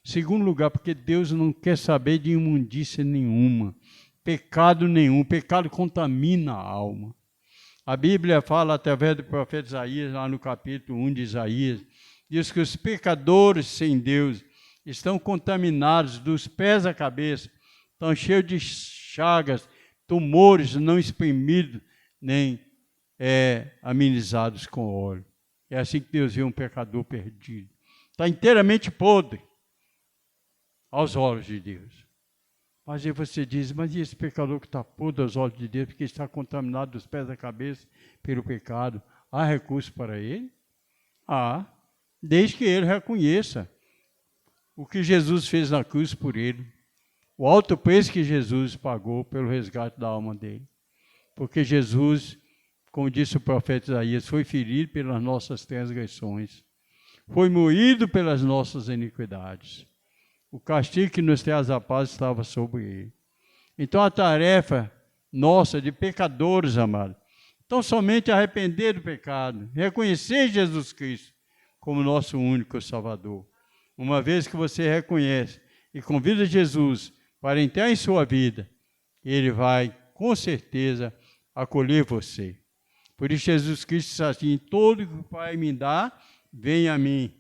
Segundo lugar, porque Deus não quer saber de imundícia nenhuma, pecado nenhum. O pecado contamina a alma. A Bíblia fala, através do profeta Isaías, lá no capítulo 1 de Isaías, diz que os pecadores sem Deus estão contaminados dos pés à cabeça, estão cheios de chagas, tumores não exprimidos, nem amenizados com óleo. É assim que Deus vê um pecador perdido. Está inteiramente podre aos olhos de Deus. Mas aí você diz, mas e esse pecador que está podre aos olhos de Deus, porque está contaminado dos pés à cabeça pelo pecado, há recurso para ele? Há, desde que ele reconheça o que Jesus fez na cruz por ele, o alto preço que Jesus pagou pelo resgate da alma dele. Porque Jesus, como disse o profeta Isaías, foi ferido pelas nossas transgressões, foi moído pelas nossas iniquidades. O castigo que nos traz a paz estava sobre ele. Então a tarefa nossa de pecadores, amados, então somente arrepender do pecado, reconhecer Jesus Cristo como nosso único Salvador. Uma vez que você reconhece e convida Jesus para entrar em sua vida, ele vai, com certeza, acolher você. Por isso Jesus Cristo diz assim, todo que o Pai me dá, venha a mim.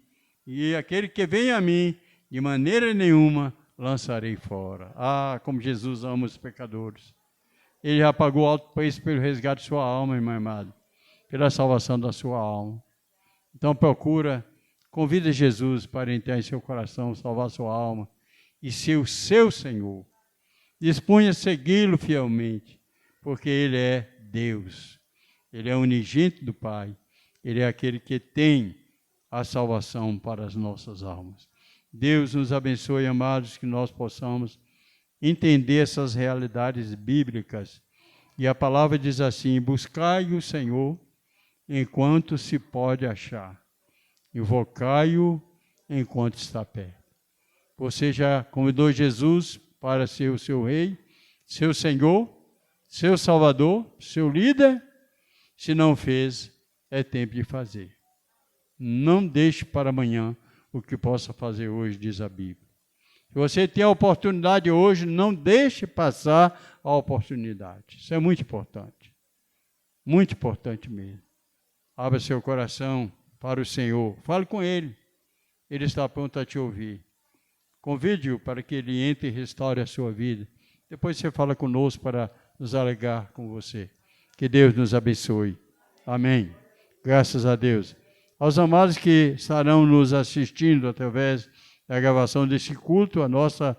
E aquele que vem a mim, de maneira nenhuma lançarei fora. Ah, como Jesus ama os pecadores. Ele já pagou alto preço pelo resgate de sua alma, irmão amado, pela salvação da sua alma. Então convida Jesus para entrar em seu coração, salvar sua alma e ser o seu Senhor. Disponha a segui-lo fielmente, porque Ele é Deus. Ele é unigênito do Pai. Ele é aquele que tem a salvação para as nossas almas. Deus nos abençoe, amados, que nós possamos entender essas realidades bíblicas. E a palavra diz assim, buscai o Senhor enquanto se pode achar. Invocai-o enquanto está perto. Você já convidou Jesus para ser o seu rei, seu Senhor, seu Salvador, seu líder? Se não fez, é tempo de fazer. Não deixe para amanhã o que possa fazer hoje, diz a Bíblia. Se você tem a oportunidade hoje, não deixe passar a oportunidade. Isso é muito importante. Muito importante mesmo. Abra seu coração para o Senhor. Fale com Ele. Ele está pronto a te ouvir. Convide-o para que Ele entre e restaure a sua vida. Depois você fala conosco para nos alegrar com você. Que Deus nos abençoe. Amém. Graças a Deus. Aos amados que estarão nos assistindo através da gravação deste culto, a nossa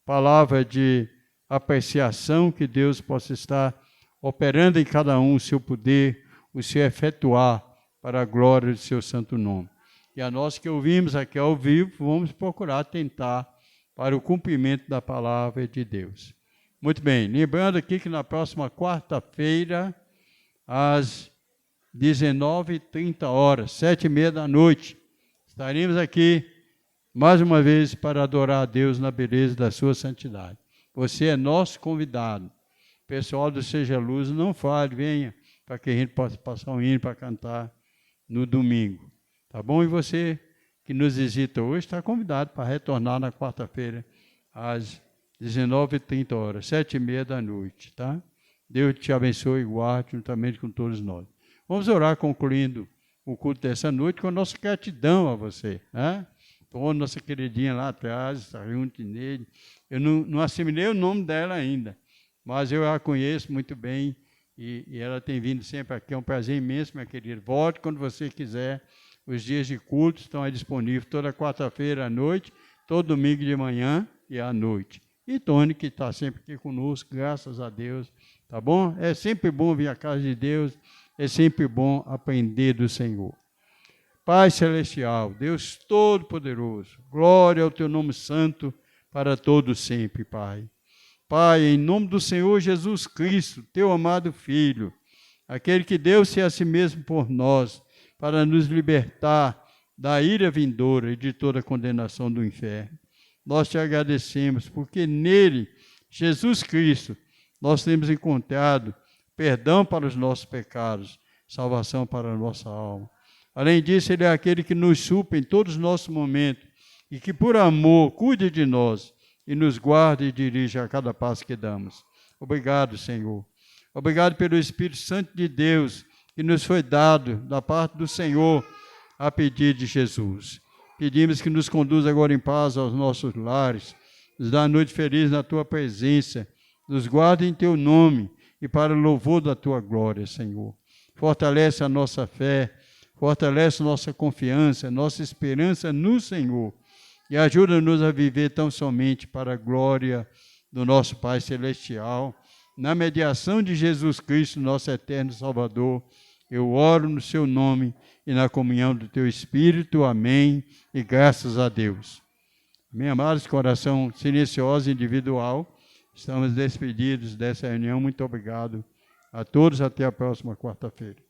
palavra de apreciação, que Deus possa estar operando em cada um o seu poder, o seu efetuar para a glória do seu santo nome. E a nós que ouvimos aqui ao vivo, vamos procurar atentar para o cumprimento da palavra de Deus. Muito bem, lembrando aqui que na próxima quarta-feira, às 19h30, 7h30 da noite, estaremos aqui mais uma vez para adorar a Deus na beleza da sua santidade. Você é nosso convidado. Pessoal do Seja Luz, não fale, venha, para que a gente possa passar um hino para cantar no domingo. Tá bom? E você que nos visita hoje está convidado para retornar na quarta-feira, às 19h30, 7h30 da noite, tá? Deus te abençoe e guarde juntamente com todos nós. Vamos orar concluindo o culto dessa noite com a nossa gratidão a você, né? Então, nossa queridinha lá atrás, está junto nele. Eu não assimilei o nome dela ainda, mas eu a conheço muito bem e ela tem vindo sempre aqui. É um prazer imenso, minha querida. Volte quando você quiser. Os dias de culto estão aí disponíveis toda quarta-feira à noite, todo domingo de manhã e à noite. E Tony, que está sempre aqui conosco, graças a Deus, tá bom? É sempre bom vir à casa de Deus, é sempre bom aprender do Senhor. Pai Celestial, Deus Todo-Poderoso, glória ao Teu nome santo para todos sempre, Pai. Pai, em nome do Senhor Jesus Cristo, Teu amado Filho, aquele que deu-se a si mesmo por nós, para nos libertar da ira vindoura e de toda a condenação do inferno. Nós te agradecemos, porque nele, Jesus Cristo, nós temos encontrado perdão para os nossos pecados, salvação para a nossa alma. Além disso, Ele é aquele que nos supre em todos os nossos momentos e que, por amor, cuide de nós e nos guarde e dirige a cada passo que damos. Obrigado, Senhor. Obrigado pelo Espírito Santo de Deus, que nos foi dado da parte do Senhor a pedido de Jesus. Pedimos que nos conduza agora em paz aos nossos lares, nos dá a noite feliz na tua presença, nos guarda em teu nome e para o louvor da tua glória, Senhor. Fortalece a nossa fé, fortalece nossa confiança, nossa esperança no Senhor e ajuda-nos a viver tão somente para a glória do nosso Pai Celestial, na mediação de Jesus Cristo, nosso eterno Salvador. Eu oro no seu nome e na comunhão do teu Espírito. Amém. E graças a Deus. Amém, amados, com oração silenciosa e individual, estamos despedidos dessa reunião. Muito obrigado a todos. Até a próxima quarta-feira.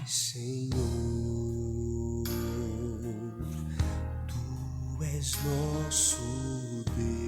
Senhor, Tu és nosso Deus.